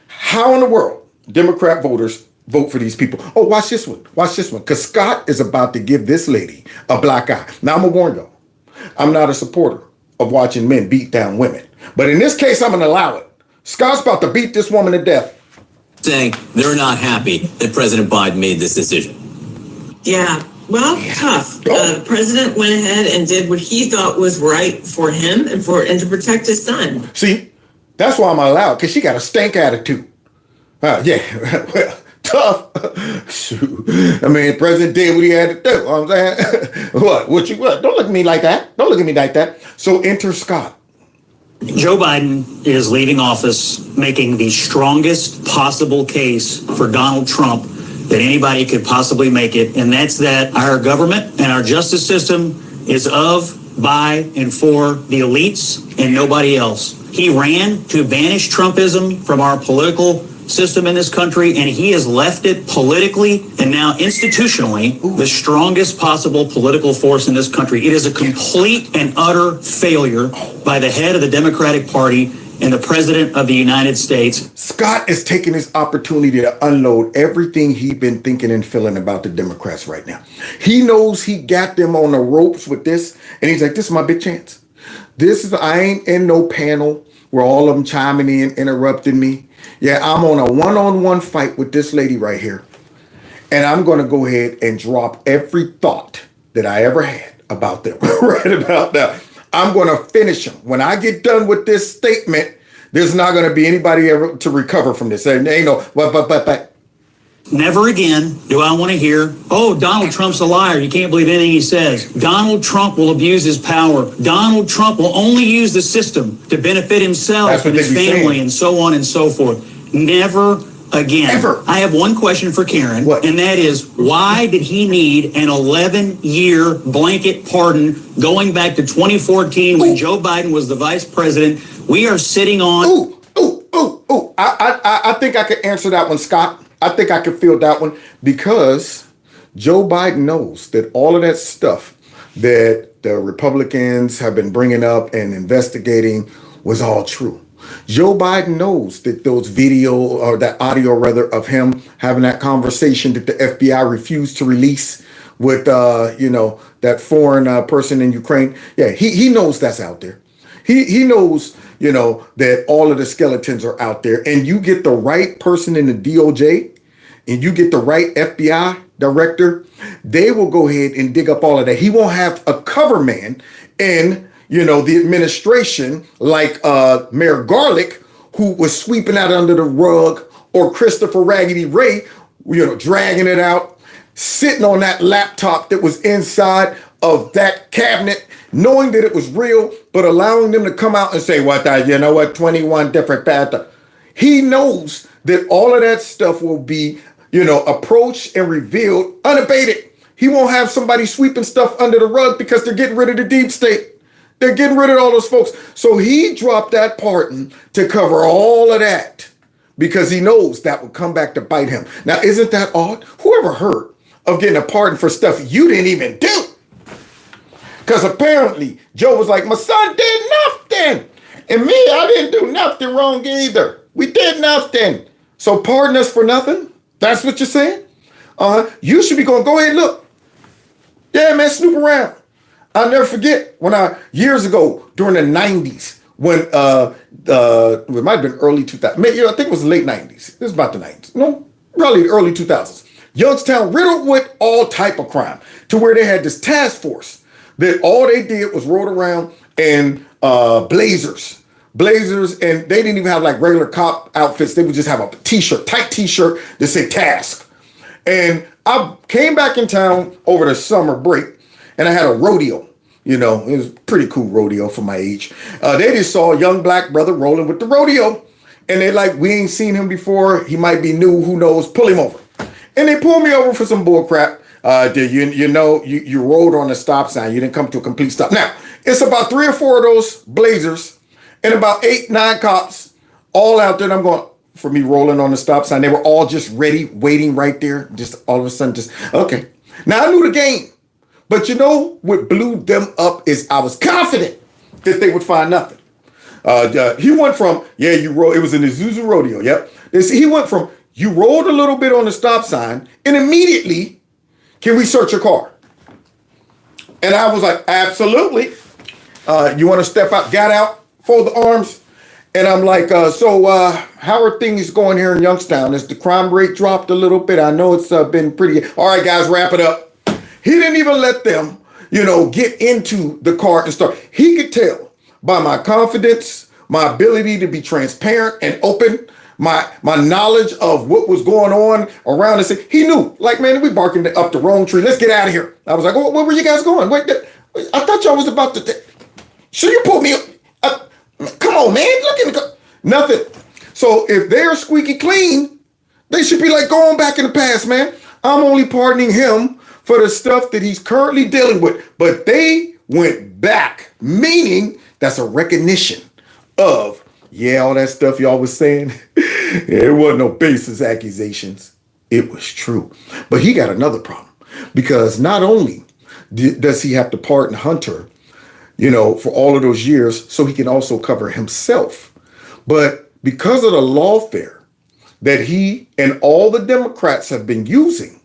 how in the world Democrat voters vote for these people. Oh, watch this one. Because Scott is about to give this lady a black eye. Now, I'm going to warn y'all. I'm not a supporter of watching men beat down women. But in this case, I'm going to allow it. Scott's about to beat this woman to death. Saying they're not happy that President Biden made this decision. Yeah. Well, tough. The president went ahead and did what he thought was right for him and to protect his son. See, that's why I'm allowed, because she got a stank attitude. Well, tough. Shoot. I mean, the president did what he had to do. You know what I'm saying? What? Don't look at me like that. So enter Scott. Joe Biden is leaving office making the strongest possible case for Donald Trump that anybody could possibly make it, and that's that our government and our justice system is of, by, and for the elites and nobody else. He ran to banish Trumpism from our political system in this country, and he has left it politically and now institutionally the strongest possible political force in this country. It is a complete and utter failure by the head of the Democratic Party and the President of the United States. Scott is taking his opportunity to unload everything he's been thinking and feeling about the Democrats right now. He knows he got them on the ropes with this, and he's like, this is my big chance. I ain't in no panel where all of them chiming in, interrupting me. Yeah, I'm on a one-on-one fight with this lady right here. And I'm going to go ahead and drop every thought that I ever had about them right about now. I'm going to finish them. When I get done with this statement, there's not going to be anybody ever to recover from this. There ain't no, but. Never again do I want to hear, oh, Donald Trump's a liar. You can't believe anything he says. Donald Trump will abuse his power. Donald Trump will only use the system to benefit himself and his family and so on and so forth. Never again. Ever. I have one question for Karen, and that is, why did he need an 11-year blanket pardon going back to 2014 when Joe Biden was the vice president? We are sitting on... I think I could answer that one, Scott. I think I could feel that one, because Joe Biden knows that all of that stuff that the Republicans have been bringing up and investigating was all true. Joe Biden knows that those video, or that audio rather, of him having that conversation that the FBI refused to release with, that foreign person in Ukraine. Yeah, he knows that's out there. He knows, that all of the skeletons are out there, and you get the right person in the DOJ and you get the right FBI director, they will go ahead and dig up all of that. He won't have a cover man in, the administration like Mayor Garlick, who was sweeping out under the rug, or Christopher Raggedy Ray, dragging it out, sitting on that laptop that was inside of that cabinet, knowing that it was real, but allowing them to come out and say, 21 different paths. He knows that all of that stuff will be, approached and revealed unabated. He won't have somebody sweeping stuff under the rug because they're getting rid of the deep state. They're getting rid of all those folks. So he dropped that pardon to cover all of that because he knows that would come back to bite him. Now, isn't that odd? Whoever heard of getting a pardon for stuff you didn't even do? Because apparently Joe was like, my son did nothing. And me, I didn't do nothing wrong either. We did nothing. So pardon us for nothing? That's what you're saying? You should be going, go ahead, look. Yeah, man, snoop around. I'll never forget when years ago during the 90s, when it might have been early 2000s, maybe, I think it was late 90s. It was about the 90s. No, probably the early 2000s. Youngstown riddled with all type of crime to where they had this task force that all they did was rode around in blazers, and they didn't even have like regular cop outfits. They would just have a t-shirt, tight t-shirt that said task. And I came back in town over the summer break and I had a rodeo. You know, it was a pretty cool rodeo for my age. They just saw a young black brother rolling with the rodeo. And they like, we ain't seen him before. He might be new, who knows, pull him over. And they pulled me over for some bull crap. You rode on a stop sign. You didn't come to a complete stop. Now, it's about 3 or 4 of those blazers and about 8, 9 cops all out there. And I'm going, for me rolling on the stop sign, they were all just ready, waiting right there. Just all of a sudden, okay. Now, I knew the game. But you know what blew them up is I was confident that they would find nothing. He went from, you rolled, it was in the Zuzu rodeo, yep. He went from, you rolled a little bit on the stop sign and immediately, can we search your car? And I was like, absolutely. You want to step out, got out, fold the arms. And I'm like, how are things going here in Youngstown? Has the crime rate dropped a little bit? I know it's been pretty, all right, guys, wrap it up. He didn't even let them, get into the car and start. He could tell by my confidence, my ability to be transparent and open, my knowledge of what was going on around us. He knew, like, man, we barking up the wrong tree. Let's get out of here. I was like, oh, where were you guys going? Wait, I thought y'all was about to. Should you pull me up? Come on, man. Look in the car. Nothing. So if they're squeaky clean, they should be like going back in the past, man. I'm only pardoning him for the stuff that he's currently dealing with. But they went back, meaning that's a recognition of, all that stuff y'all was saying. It wasn't no baseless accusations. It was true. But he got another problem because not only does he have to pardon Hunter, for all of those years, so he can also cover himself. But because of the lawfare that he and all the Democrats have been using,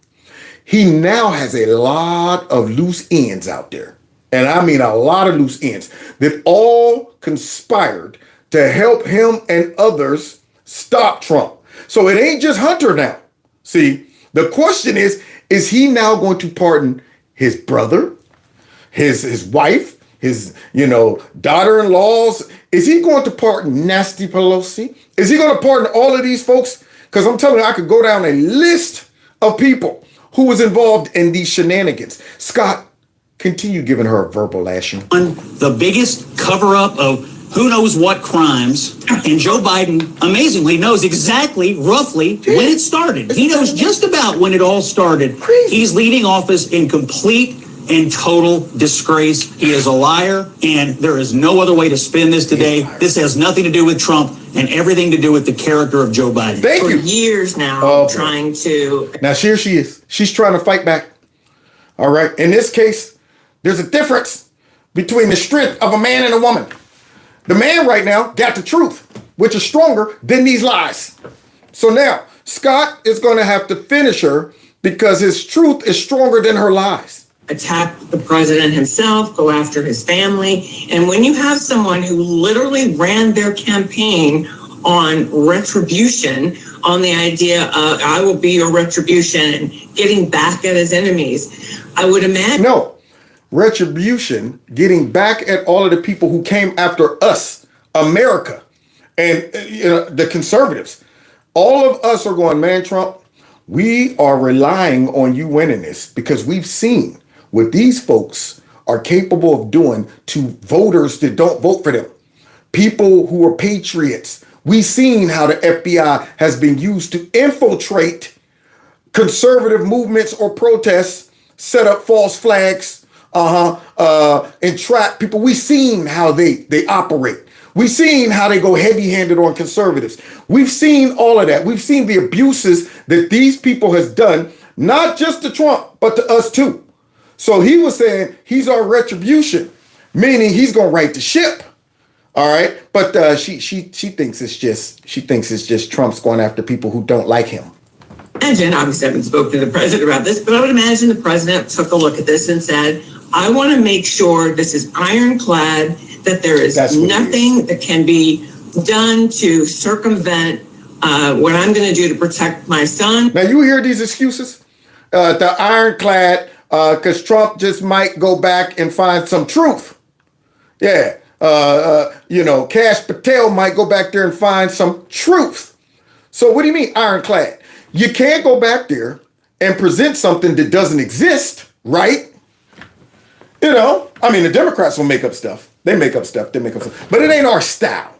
he now has a lot of loose ends out there. And I mean a lot of loose ends that all conspired to help him and others stop Trump. So it ain't just Hunter now. See, the question is he now going to pardon his brother, his wife, his, daughter-in-laws? Is he going to pardon Nasty Pelosi? Is he going to pardon all of these folks? Because I'm telling you, I could go down a list of people who was involved in these shenanigans. Scott, continue giving her a verbal lashing. The biggest cover-up of who knows what crimes, and Joe Biden amazingly knows exactly, roughly, when it started. He knows just about when it all started. Crazy. He's leaving office in complete and total disgrace. He is a liar, and there is no other way to spin this today. This has nothing to do with Trump and everything to do with the character of Joe Biden. Thank you. For years now, trying to. Now, here she is. She's trying to fight back. All right. In this case, there's a difference between the strength of a man and a woman. The man right now got the truth, which is stronger than these lies. So now, Scott is going to have to finish her because his truth is stronger than her lies. Attack the president himself, go after his family. And when you have someone who literally ran their campaign on retribution, on the idea of I will be your retribution and getting back at his enemies, I would imagine. No. Retribution, getting back at all of the people who came after us, America, and the conservatives. All of us are going, man, Trump, we are relying on you winning this because we've seen what these folks are capable of doing to voters that don't vote for them. People who are patriots. We've seen how the FBI has been used to infiltrate conservative movements or protests, set up false flags, entrap people. We've seen how they operate. We've seen how they go heavy-handed on conservatives. We've seen all of that. We've seen the abuses that these people has done, not just to Trump, but to us too. So he was saying he's our retribution, meaning he's gonna right the ship. All right, but she thinks it's just Trump's going after people who don't like him. Imagine, obviously I haven't spoken to the president about this, but I would imagine the president took a look at this and said, I want to make sure this is ironclad, that there is nothing that can be done to circumvent what I'm going to do to protect my son. Now you hear these excuses? The ironclad, because Trump just might go back and find some truth. Yeah. Cash Patel might go back there and find some truth. So what do you mean ironclad? You can't go back there and present something that doesn't exist, right? The Democrats will make up stuff. They make up stuff. But it ain't our style.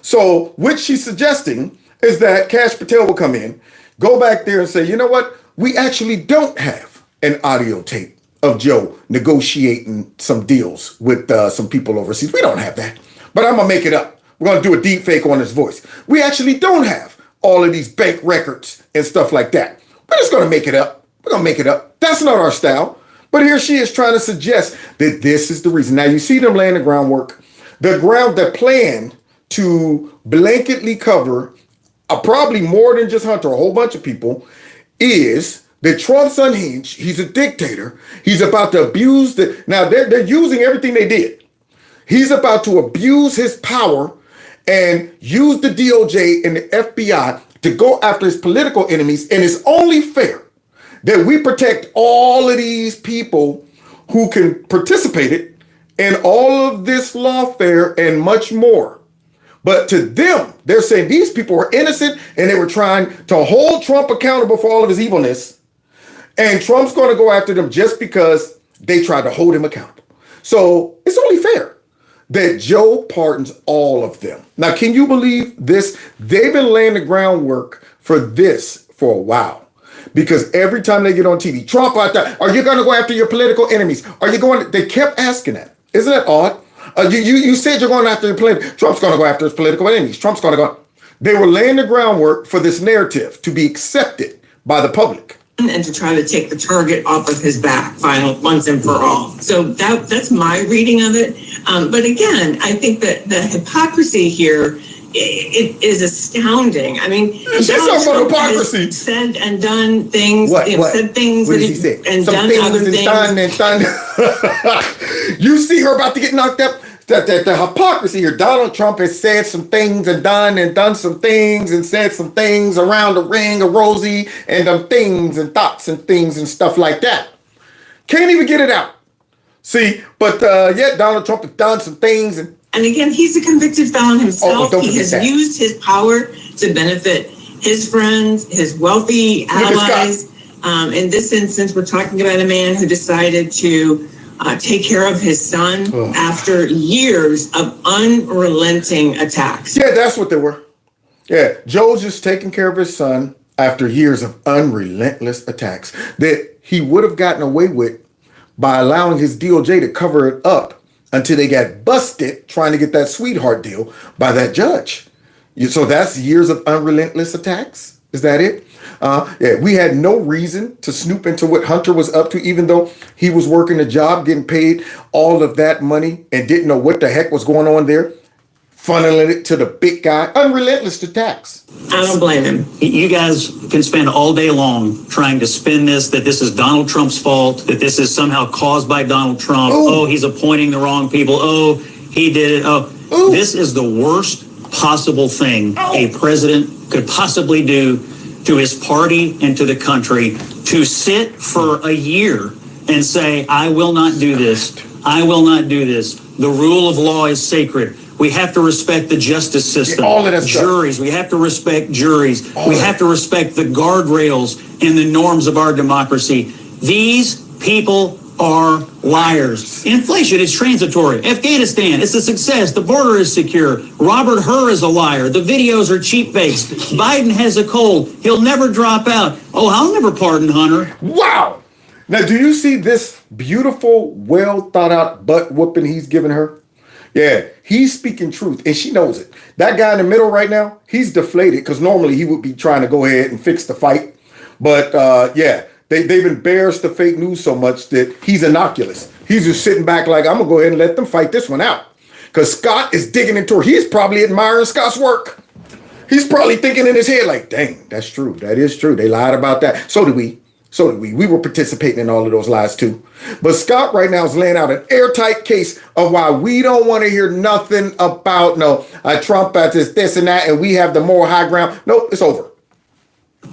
So what she's suggesting is that Cash Patel will come in, go back there and say, you know what? We actually don't have an audio tape of Joe negotiating some deals with some people overseas. We don't have that. But I'm going to make it up. We're going to do a deep fake on his voice. We actually don't have all of these bank records and stuff like that. We're just going to make it up. We're going to make it up. That's not our style. But here she is trying to suggest that this is the reason. Now you see them laying the groundwork. The plan to blanketly cover probably more than just Hunter, a whole bunch of people, is that Trump's unhinged. He's a dictator. He's about to abuse now they're using everything they did. He's about to abuse his power and use the DOJ and the FBI to go after his political enemies. And it's only fair that we protect all of these people who can participate in all of this lawfare and much more. But to them, they're saying these people were innocent and they were trying to hold Trump accountable for all of his evilness. And Trump's going to go after them just because they tried to hold him accountable. So it's only fair that Joe pardons all of them. Now, can you believe this? They've been laying the groundwork for this for a while. Because every time they get on TV, Trump out there, are you going to go after your political enemies? Are you going to, they kept asking that. Isn't that odd? You said you're going after your political, Trump's going to go after his political enemies. Trump's going to go. They were laying the groundwork for this narrative to be accepted by the public. And to try to take the target off of his back once and for all. So that's my reading of it. But again, I think that the hypocrisy here, it is astounding. I mean, Donald Trump hypocrisy. Has said and done things. What? Said things what did he say? And some done things other and things. Done. You see her about to get knocked up. The hypocrisy here. Donald Trump has said some things and done some things and said some things around the ring of Rosie and things and thoughts and things and stuff like that. Can't even get it out. See, but yet Donald Trump has done some things. And again, he's a convicted felon himself. He has used his power to benefit his friends, his wealthy allies. In this instance, we're talking about a man who decided to take care of his son after years of unrelenting attacks. Yeah, that's what they were. Yeah, Joe's just taking care of his son after years of unrelentless attacks that he would have gotten away with by allowing his DOJ to cover it up until they got busted trying to get that sweetheart deal by that judge. So that's years of unrelentless attacks. Is that it? Yeah, we had no reason to snoop into what Hunter was up to, even though he was working a job, getting paid all of that money and didn't know what the heck was going on there, funneling it to the big guy. Unrelentless attacks. I don't blame him. You guys can spend all day long trying to spin this, that this is Donald Trump's fault, that this is somehow caused by Donald Trump. Ooh. Oh, he's appointing the wrong people. Oh, he did it. Oh, ooh. This is the worst possible thing a president could possibly do to his party and to the country, to sit for a year and say, I will not do this. I will not do this. The rule of law is sacred. We have to respect the justice system. All of that juries. Stuff. We have to respect juries. We have to respect the guardrails and the norms of our democracy. These people are liars. Inflation is transitory. Afghanistan, it's a success. The border is secure. Robert Hur is a liar. The videos are cheap fakes. Biden has a cold. He'll never drop out. Oh, I'll never pardon Hunter. Wow. Now, do you see this beautiful, well thought out butt whooping he's giving her. Yeah, he's speaking truth, and she knows it. That guy in the middle right now, he's deflated because normally he would be trying to go ahead and fix the fight. But yeah, they've embarrassed the fake news so much that he's innocuous. He's just sitting back like, I'm going to go ahead and let them fight this one out. Because Scott is digging into her. He's probably admiring Scott's work. He's probably thinking in his head like, dang, that's true. That is true. They lied about that. So did we. So did we. We were participating in all of those lies too. But Scott right now is laying out an airtight case of why we don't want to hear nothing about Trump at this and that, and we have the moral high ground. Nope, it's over.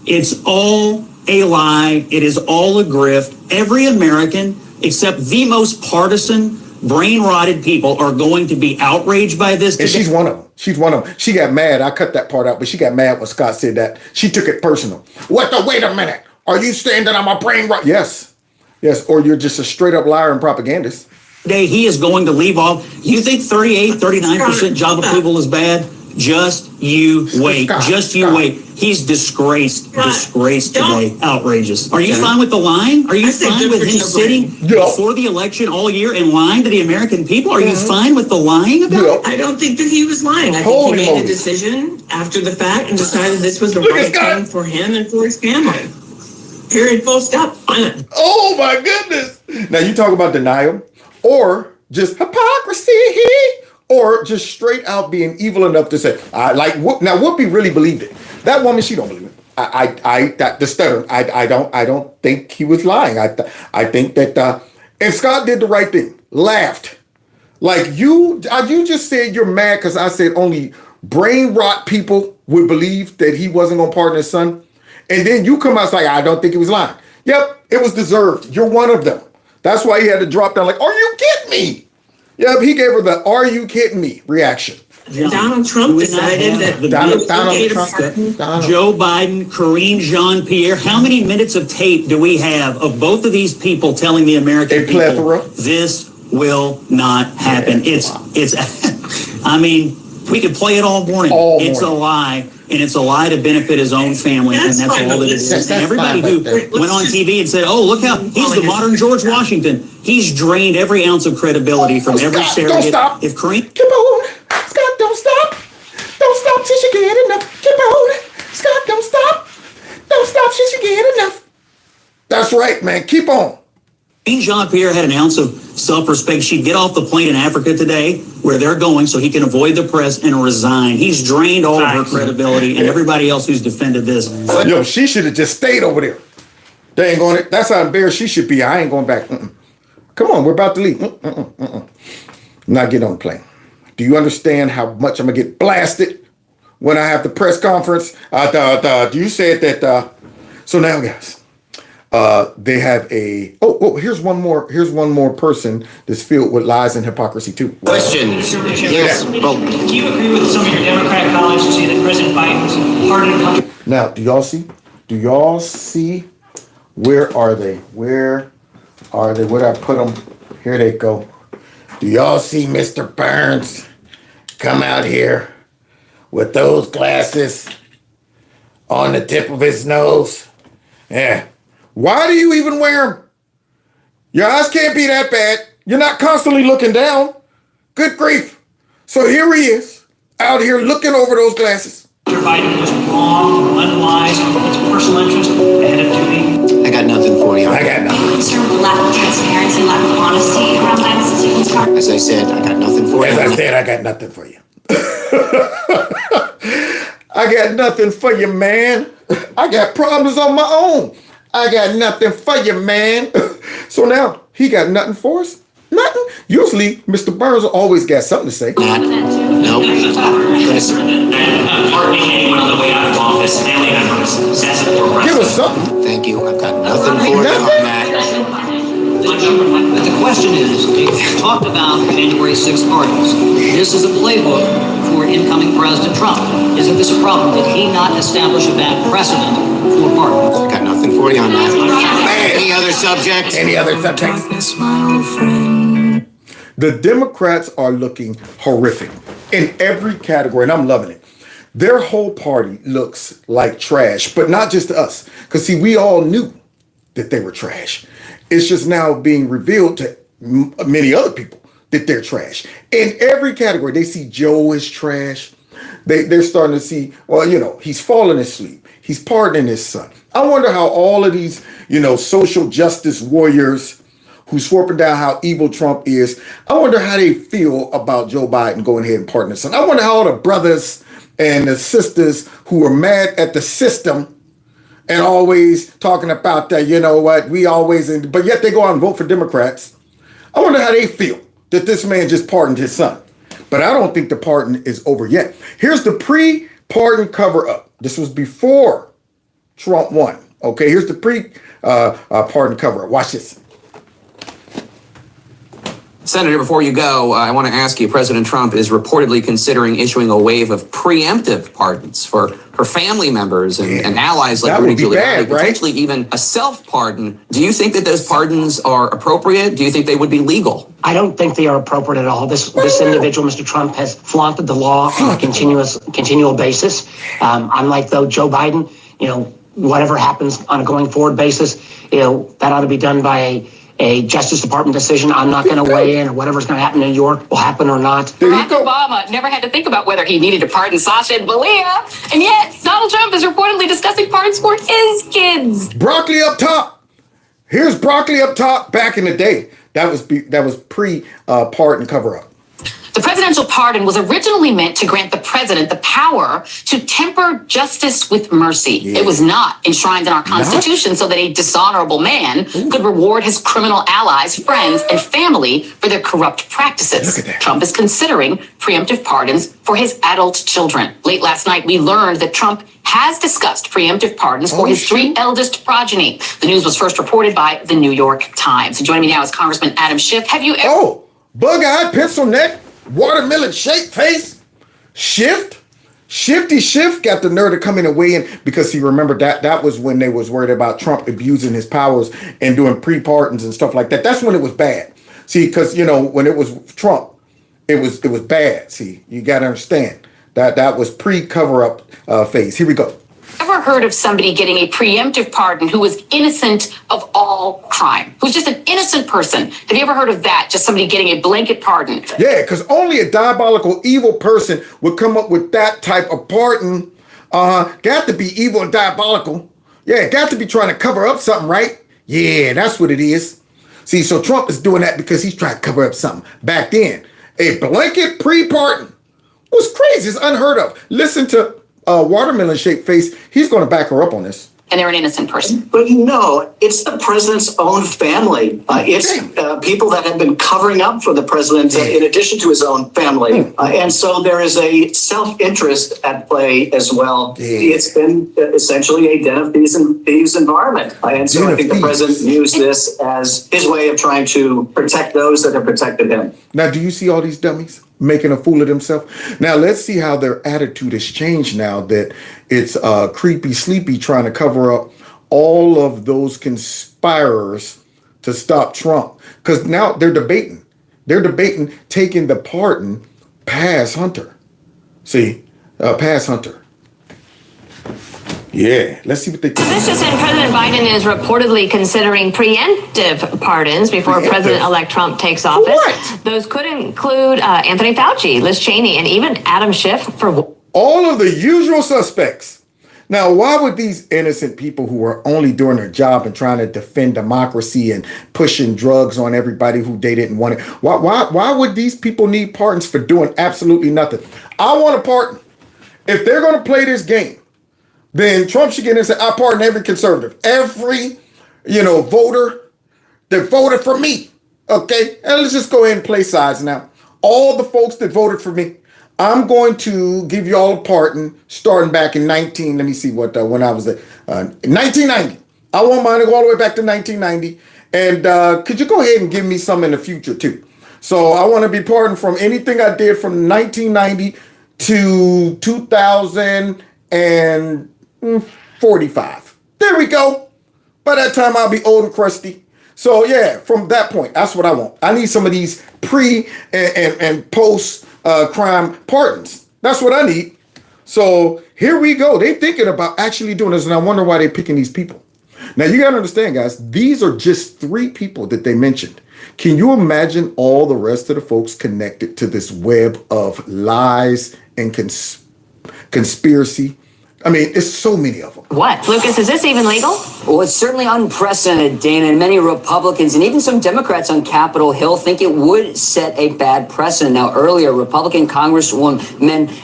It's all a lie. It is all a grift. Every American, except the most partisan, brain-rotted people, are going to be outraged by this today. And she's one of them. She's one of them. She got mad. I cut that part out, but she got mad when Scott said that. She took it personal. Wait a minute. Are you saying that I'm a brain rot? Yes. Yes. Or you're just a straight up liar and propagandist. Today, he is going to leave off. You think 39% job approval is bad? Just you wait. Just you wait. He's disgraced today. Outrageous. Are you fine with the lying? Are you fine with him sitting before the election all year and lying to the American people? Are you fine with the lying about it? I don't think that he was lying. I think he made a decision after the fact and decided this was the right thing for him and for his family. Period. Full stop. Oh my goodness. Now you talk about denial or just hypocrisy. Or just straight out being evil enough to say, now Whoopi really believed it. That woman, she don't believe it. The stutter. I don't think he was lying. I think that, and Scott did the right thing. Laughed. Like you just said you're mad because I said only brain rot people would believe that he wasn't going to pardon his son. And then you come out like, I don't think he was lying. Yep, it was deserved. You're one of them. That's why he had to drop down like, are you kidding me? Yeah, he gave her the "Are you kidding me?" reaction. Donald Trump decided that Donald Trump, Joe Biden, Karine Jean-Pierre. How many minutes of tape do we have of both of these people telling the American people this will not happen? It's. I mean, we could play it all morning. It's a lie. And it's a lie to benefit his own family, and that's all that it is. And everybody who went on TV and said, oh, look how he's the modern George Washington. He's drained every ounce of credibility from every surrogate. Don't stop. If Kareem... Keep on. Scott, don't stop. Don't stop till you get enough. Keep on. Scott, don't stop. Don't stop till you get enough. That's right, man. Keep on. Karine Jean-Pierre had an ounce of self-respect. She'd get off the plane in Africa today where they're going so he can avoid the press and resign. He's drained all of her credibility and everybody else who's defended this. Yo, she should have just stayed over there. They ain't going. That's how embarrassed she should be. I ain't going back. Come on, we're about to leave. Not get on the plane. Do you understand how much I'm going to get blasted when I have the press conference? You said that. So now, guys. They have a here's one more person that's filled with lies and hypocrisy too. Questions? Yes. Do you agree with some of your Democratic colleagues who say that President Biden was pardoned? Now, do y'all see? Where are they? Where did I put them? Here they go. Do y'all see Mr. Burns come out here with those glasses on the tip of his nose? Yeah. Why do you even wear them? Your eyes can't be that bad. You're not constantly looking down. Good grief. So here he is, out here looking over those glasses. Joe Biden was wrong, unwise, its personal interest ahead of duty. I got nothing for you. Are you concerned with lack of transparency, lack of honesty around Biden's decisions? As I said, I got nothing for you. As I said, I got nothing for you. I got nothing for you, man. I got problems on my own. I got nothing for you, man. So now he got nothing for us? Nothing. Usually, Mr. Burns always got something to say. No. Pardoning anyone on the way out of office, family members, give us something. Thank you. I've got nothing for you on that. The question is, we talked about January 6th pardons. This is a playbook for incoming President Trump. Isn't this a problem? Did he not establish a bad precedent for pardons? I got nothing for you on that. Any other subject? Any other subject? The Democrats are looking horrific in every category, and I'm loving it. Their whole party looks like trash, but not just to us. Because, see, we all knew that they were trash. It's just now being revealed to many other people that they're trash. In every category, they see Joe is trash. They're starting to see, well, he's falling asleep. He's pardoning his son. I wonder how all of these, social justice warriors who's swarping down how evil Trump is, I wonder how they feel about Joe Biden going ahead and pardoning his son. I wonder how all the brothers and the sisters who are mad at the system and always talking about that, we always, but yet they go out and vote for Democrats. I wonder how they feel that this man just pardoned his son. But I don't think the pardon is over yet. Here's the pre-pardon cover-up. This was before Trump won. Okay, here's the pre-pardon cover-up. Watch this. Senator, before you go, I want to ask you, President Trump is reportedly considering issuing a wave of preemptive pardons for family members and allies like Rudy Giuliani, potentially even a self-pardon. Do you think that those pardons are appropriate? Do you think they would be legal? I don't think they are appropriate at all. This individual, Mr. Trump, has flaunted the law on a continual basis. Unlike, though, Joe Biden, whatever happens on a going forward basis, that ought to be done by a Justice Department decision. I'm not going to weigh in, or whatever's going to happen in New York will happen or not. Barack Obama never had to think about whether he needed to pardon Sasha and Valia, and yet Donald Trump is reportedly discussing pardons for his kids. Broccoli up top. Here's broccoli up top. Back in the day, that was pre-pardon cover-up. The presidential pardon was originally meant to grant the president the power to temper justice with mercy. Yeah. It was not enshrined in our Constitution so that a dishonorable man could reward his criminal allies, friends, and family for their corrupt practices. Trump is considering preemptive pardons for his adult children. Late last night, we learned that Trump has discussed preemptive pardons for his three eldest progeny. The news was first reported by the New York Times. Joining me now is Congressman Adam Schiff. Have you ever... bug-eyed, pencil neck, watermelon shaped face, Shifty Schiff got the nerve to come in and weigh in because he remembered that was when they was worried about Trump abusing his powers and doing pre-pardons and stuff like that. That's when it was bad. See, because when it was Trump, it was bad. See, you got to understand that was pre-cover-up phase. Here we go. Ever heard of somebody getting a preemptive pardon who was innocent of all crime, who's just an innocent person? Have you ever heard of that? Just somebody getting a blanket pardon? Yeah, because only a diabolical, evil person would come up with that type of pardon. Got to be evil and diabolical. Yeah, got to be trying to cover up something, right? Yeah, that's what it is. See, so Trump is doing that because he's trying to cover up something. Back then, a blanket pre-pardon was crazy. It's unheard of. Listen to watermelon-shaped face. He's going to back her up on this. And they're an innocent person. But it's the president's own family. It's people that have been covering up for the president in addition to his own family. And so there is a self-interest at play as well. It's been essentially a den of thieves environment. And so I think the president used this as his way of trying to protect those that have protected him. Now, do you see all these dummies making a fool of themselves? Now, let's see how their attitude has changed now that it's creepy sleepy trying to cover up all of those conspirators to stop Trump. Because now they're debating. They're debating taking the pardon past Hunter. See, past Hunter. Yeah, let's see what they think. This just said President Biden is reportedly considering preemptive pardons before President-elect Trump takes office. What? Those could include Anthony Fauci, Liz Cheney, and even Adam Schiff for... All of the usual suspects. Now, why would these innocent people who are only doing their job and trying to defend democracy and pushing drugs on everybody who they didn't want it, why would these people need pardons for doing absolutely nothing? I want a pardon. If they're going to play this game, then Trump should get in and say, I pardon every conservative, every, voter that voted for me. Okay, and let's just go ahead and play sides now. All the folks that voted for me, I'm going to give you all a pardon starting back in when I was at 1990. I want mine to go all the way back to 1990. And could you go ahead and give me some in the future too? So I want to be pardoned from anything I did from 1990 to 2045. There we go. By that time, I'll be old and crusty. So yeah, from that point, that's what I want. I need some of these pre and post crime pardons. That's what I need. So here we go. They're thinking about actually doing this, and I wonder why they're picking these people. Now you got to understand, guys, these are just 3 people that they mentioned. Can you imagine all the rest of the folks connected to this web of lies and conspiracy? I mean, it's so many of them. What? Lucas, is this even legal? Well, it's certainly unprecedented, Dana, and many Republicans and even some Democrats on Capitol Hill think it would set a bad precedent. Now, earlier, Republican Congresswoman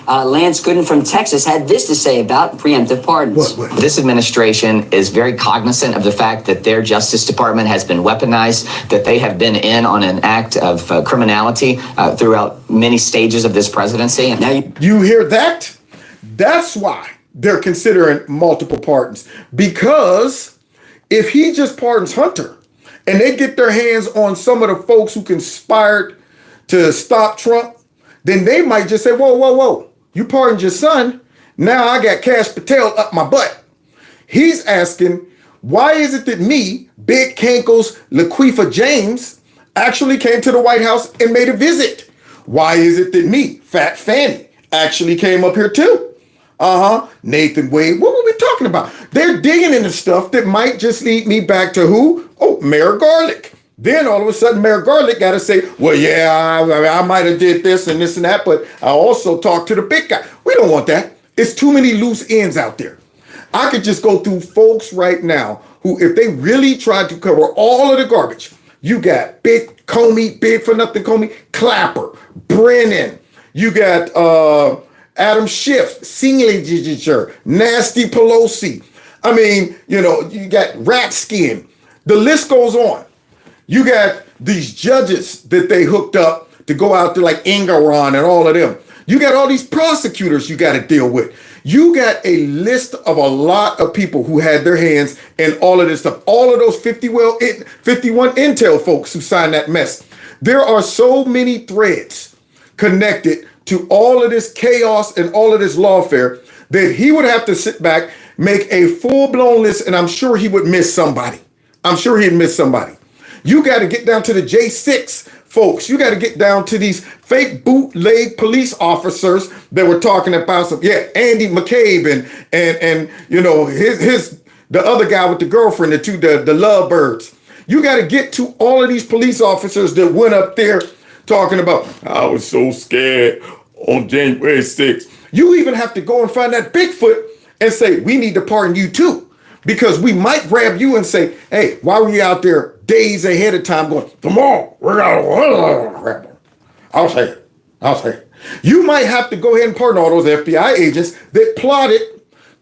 Lance Gooden from Texas had this to say about preemptive pardons. What? This administration is very cognizant of the fact that their Justice Department has been weaponized, that they have been in on an act of criminality throughout many stages of this presidency. Now, you hear that? That's why they're considering multiple pardons, because if he just pardons Hunter and they get their hands on some of the folks who conspired to stop Trump, then they might just say, whoa, you pardoned your son. Now I got Cash Patel up my butt. He's asking, why is it that me, Big Cankles, Laquifa James, actually came to the White House and made a visit? Why is it that me, Fat Fanny, actually came up here too? Nathan Wade, what were we talking about? They're digging into stuff that might just lead me back to who? Oh, Mayor Garlick. Then all of a sudden, Mayor Garlick got to say, well, yeah, I might have did this and that, but I also talked to the big guy. We don't want that. It's too many loose ends out there. I could just go through folks right now who, if they really tried to cover all of the garbage, you got Big Comey, Big for Nothing Comey, Clapper, Brennan, you got Adam Schiff, Signature, Nasty Pelosi. I mean, you got Rat Skin. The list goes on. You got these judges that they hooked up to go out there like Engoron and all of them. You got all these prosecutors you got to deal with. You got a list of a lot of people who had their hands in all of this stuff. All of those 51 Intel folks who signed that mess. There are so many threads connected to all of this chaos and all of this lawfare that he would have to sit back, make a full-blown list, and I'm sure he would miss somebody. I'm sure he'd miss somebody. You got to get down to the J6 folks. You got to get down to these fake bootleg police officers that were talking about Andy McCabe and the other guy with the girlfriend, the lovebirds. You got to get to all of these police officers that went up there talking about, I was so scared on January 6th. You even have to go and find that Bigfoot and say, we need to pardon you too, because we might grab you and say, hey, why were you out there days ahead of time going, tomorrow, we're gonna grab them. I'll say it. You might have to go ahead and pardon all those FBI agents that plotted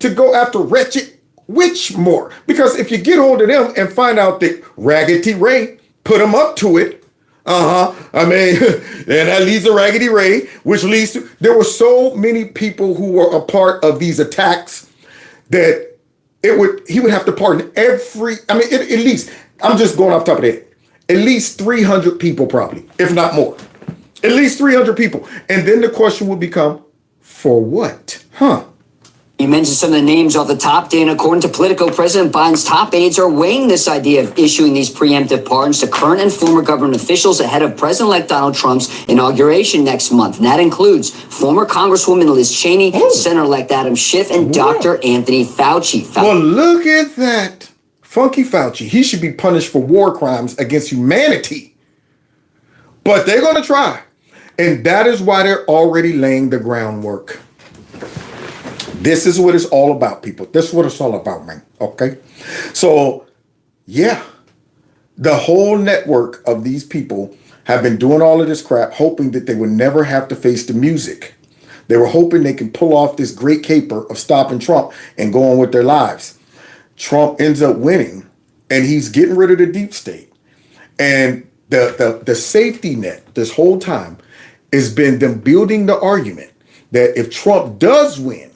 to go after wretched Whitmore. Because if you get hold of them and find out that Raggedy Ray put them up to it, I mean, and that leads to Raggedy Ray, which leads to, there were so many people who were a part of these attacks that he would have to pardon at least, I'm just going off the top of the head, at least 300 people probably, if not more. At least 300 people. And then the question would become, for what? You mentioned some of the names off the top, Dan. According to Politico, President Biden's top aides are weighing this idea of issuing these preemptive pardons to current and former government officials ahead of President-elect Donald Trump's inauguration next month. And that includes former Congresswoman Liz Cheney, Senator-elect Adam Schiff, and Dr. Anthony Fauci. Well, look at that. Funky Fauci. He should be punished for war crimes against humanity. But they're going to try. And that is why they're already laying the groundwork. This is what it's all about, people. This is what it's all about, man. Okay? So, yeah. The whole network of these people have been doing all of this crap, hoping that they would never have to face the music. They were hoping they can pull off this great caper of stopping Trump and go on with their lives. Trump ends up winning, and he's getting rid of the deep state. And the safety net this whole time has been them building the argument that if Trump does win,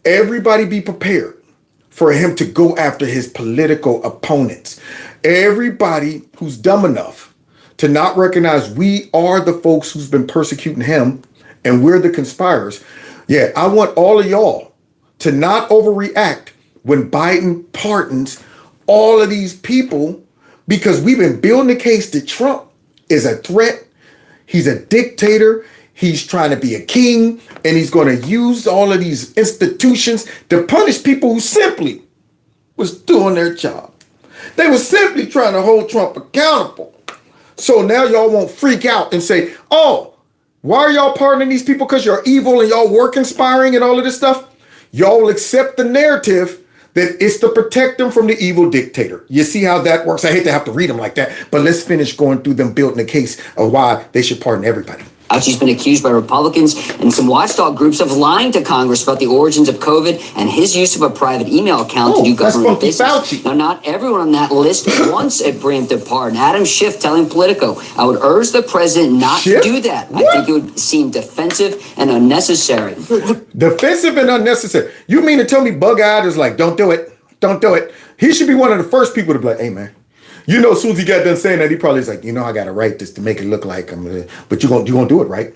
everybody be prepared for him to go after his political opponents. Everybody who's dumb enough to not recognize we are the folks who's been persecuting him and we're the conspirators. Yeah, I want all of y'all to not overreact when Biden pardons all of these people, because we've been building the case that Trump is a threat. He's a dictator. He's trying to be a king, and he's going to use all of these institutions to punish people who simply was doing their job. They were simply trying to hold Trump accountable. So now y'all won't freak out and say, oh, why are y'all pardoning these people? Because you're evil and y'all work inspiring and all of this stuff? Y'all will accept the narrative that it's to protect them from the evil dictator. You see how that works? I hate to have to read them like that, but let's finish going through them building a case of why they should pardon everybody. Fauci's been accused by Republicans and some watchdog groups of lying to Congress about the origins of COVID and his use of a private email account to do government business. Fauci. Now, not everyone on that list wants a preemptive pardon. Adam Schiff telling Politico, I would urge the president not to do that. What? I think it would seem defensive and unnecessary. Defensive and unnecessary. You mean to tell me Bug-Eyed is like, don't do it. Don't do it. He should be one of the first people to be like, hey, man. You know, as soon as he got done saying that, he probably was like, you know, I got to write this to make it look like I'm gonna, but you gonna do it, right?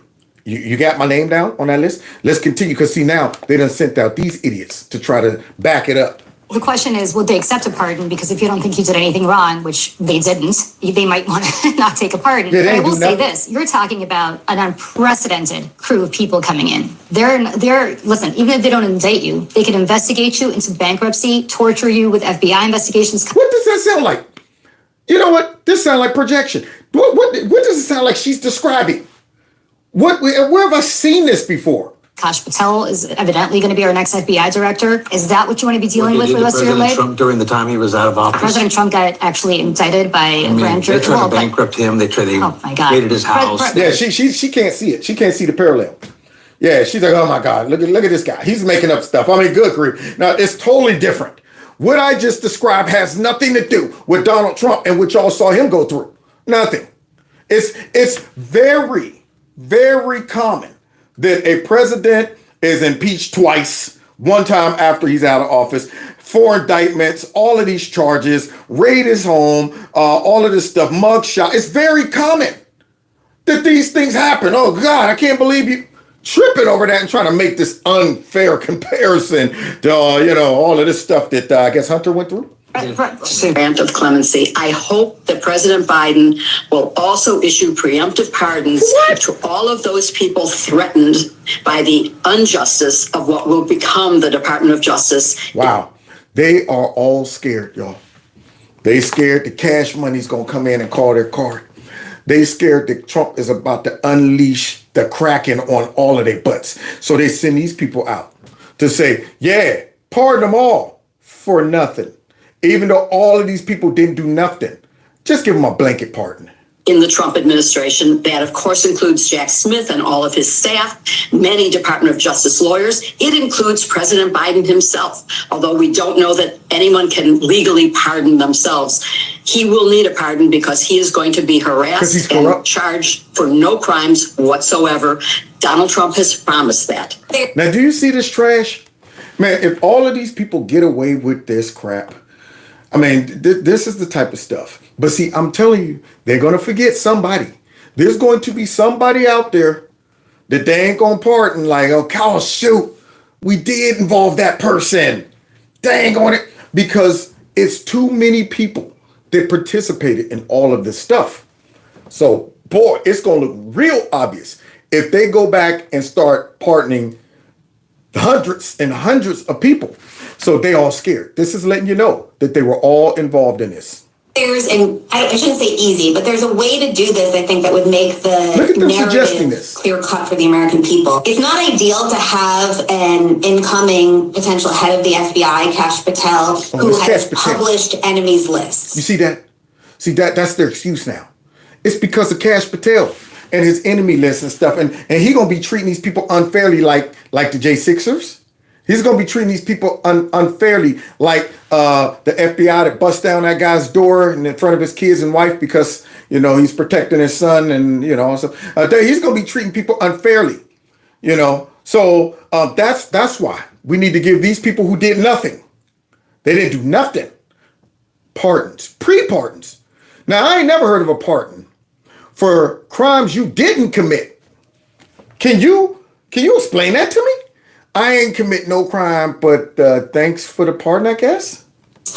You got my name down on that list? Let's continue, because see, now they done sent out these idiots to try to back it up. The question is, would they accept a pardon? Because if you don't think you did anything wrong, which they didn't, they might want to not take a pardon. Yeah, but I will say this, you're talking about an unprecedented crew of people coming in. They're listen, even if they don't indict you, they can investigate you into bankruptcy, torture you with FBI investigations. What does that sound like? You know what? This sounds like projection. What does it sound like she's describing? Where have I seen this before? Kash Patel is evidently going to be our next FBI director. Is that what you want to be dealing with for the rest of your life? Trump during the time he was out of office. President Trump got actually indicted by a grand jury. They tried to bankrupt him. They oh my God. raided his house. Yeah, she can't see it. She can't see the parallel. Yeah, she's like, oh my God, look at this guy. He's making up stuff. I mean, good grief. Now, it's totally different. What I just described has nothing to do with Donald Trump and what y'all saw him go through. Nothing. It's very, very common that a president is impeached twice, one time after he's out of office, 4 indictments, all of these charges, raid his home, all of this stuff, mugshot. It's very common that these things happen. Oh God, I can't believe you tripping over that and trying to make this unfair comparison to, all of this stuff that I guess Hunter went through. Grant of clemency. I hope that President Biden will also issue preemptive pardons to all of those people threatened by the injustice of what will become the Department of Justice. Wow. They are all scared, y'all. They scared the cash money's going to come in and call their card. They scared that Trump is about to unleash the Kraken on all of their butts. So they send these people out to say, yeah, pardon them all for nothing. Even though all of these people didn't do nothing, just give them a blanket pardon. In the Trump administration, that of course includes Jack Smith and all of his staff, many Department of Justice lawyers. It includes President Biden himself, although we don't know that anyone can legally pardon themselves. He will need a pardon because he is going to be harassed and charged for no crimes whatsoever. Donald Trump has promised that. Now, do you see this trash? Man, if all of these people get away with this crap, I mean, this is the type of stuff. But see, I'm telling you, they're going to forget somebody. There's going to be somebody out there that they ain't going to pardon. Like, oh, shoot, we did involve that person. Dang on it. Because it's too many people that participated in all of this stuff. So, boy, it's going to look real obvious if they go back and start pardoning hundreds and hundreds of people. So they all scared. This is letting you know that they were all involved in this. And I shouldn't say easy, but there's a way to do this, I think, that would make the narrative clear cut for the American people. It's not ideal to have an incoming potential head of the FBI, Kash Patel, who has published enemies lists. You see that? See, that's their excuse now. It's because of Kash Patel and his enemy list and stuff. And he going to be treating these people unfairly like the J6ers. He's going to be treating these people unfairly like the FBI that bust down that guy's door in front of his kids and wife because, he's protecting his son and, so he's going to be treating people unfairly, So that's why we need to give these people who did nothing. They didn't do nothing. Pardons, pre-pardons. Now, I ain't never heard of a pardon for crimes you didn't commit. Can you explain that to me? I ain't commit no crime, but thanks for the pardon, I guess.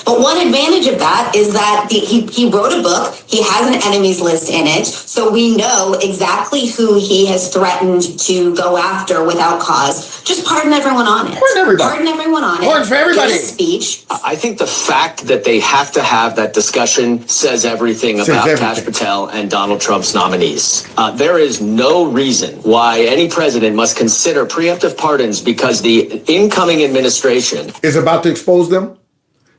But one advantage of that is that he wrote a book. He has an enemies list in it. So we know exactly who he has threatened to go after without cause. Just pardon everyone on it. Pardon everybody. Pardon everyone on it. Pardon for everybody. Give a speech. I think the fact that they have to have that discussion says everything about Kash Patel and Donald Trump's nominees. There is no reason why any president must consider preemptive pardons because the incoming administration is about to expose them.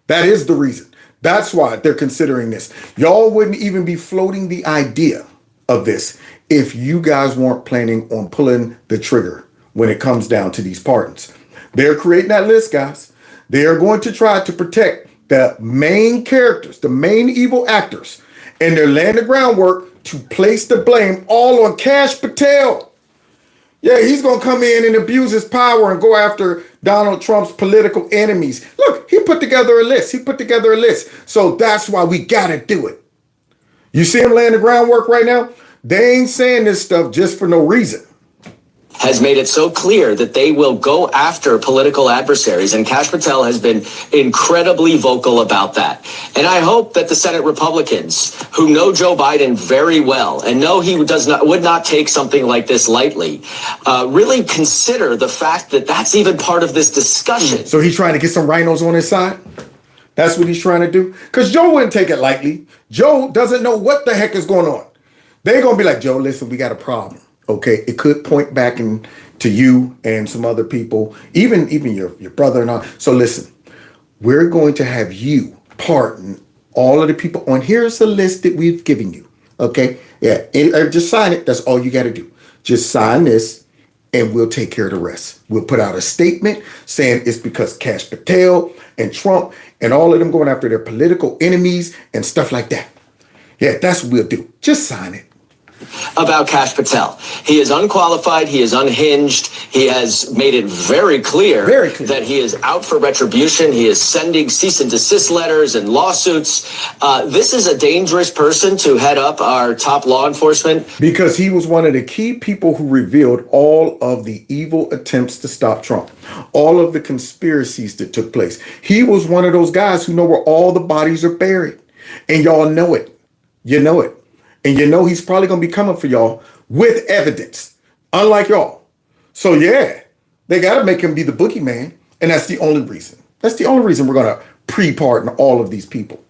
That is the reason. That's why they're considering this. Y'all wouldn't even be floating the idea of this if you guys weren't planning on pulling the trigger when it comes down to these pardons. They're creating that list, guys. They are going to try to protect the main characters, the main evil actors, and they're laying the groundwork to place the blame all on Kash Patel. Yeah, he's going to come in and abuse his power and go after Donald Trump's political enemies. Look, he put together a list. So that's why we got to do it. You see him laying the groundwork right now? They ain't saying this stuff just for no reason. Has made it so clear that they will go after political adversaries, and Kash Patel has been incredibly vocal about that. And I hope that the Senate Republicans, who know Joe Biden very well and know he would not take something like this lightly, really consider the fact that that's even part of this discussion. So he's trying to get some rhinos on his side? That's what he's trying to do? Because Joe wouldn't take it lightly. Joe doesn't know what the heck is going on. They're going to be like, Joe, listen, we got a problem. Okay, it could point back to you and some other people, even your brother and all. So listen, we're going to have you pardon all of the people on. Here's a list that we've given you. Okay, yeah, just sign it. That's all you got to do. Just sign this, and we'll take care of the rest. We'll put out a statement saying it's because Kash Patel and Trump and all of them going after their political enemies and stuff like that. Yeah, that's what we'll do. Just sign it. About Kash Patel. He is unqualified. He is unhinged. He has made it very clear that he is out for retribution. He is sending cease and desist letters and lawsuits. This is a dangerous person to head up our top law enforcement. Because he was one of the key people who revealed all of the evil attempts to stop Trump, all of the conspiracies that took place. He was one of those guys who know where all the bodies are buried. And y'all know it. You know it. And you know he's probably going to be coming for y'all with evidence, unlike y'all. So, yeah, they got to make him be the boogeyman. And that's the only reason. That's the only reason we're going to pre-pardon all of these people.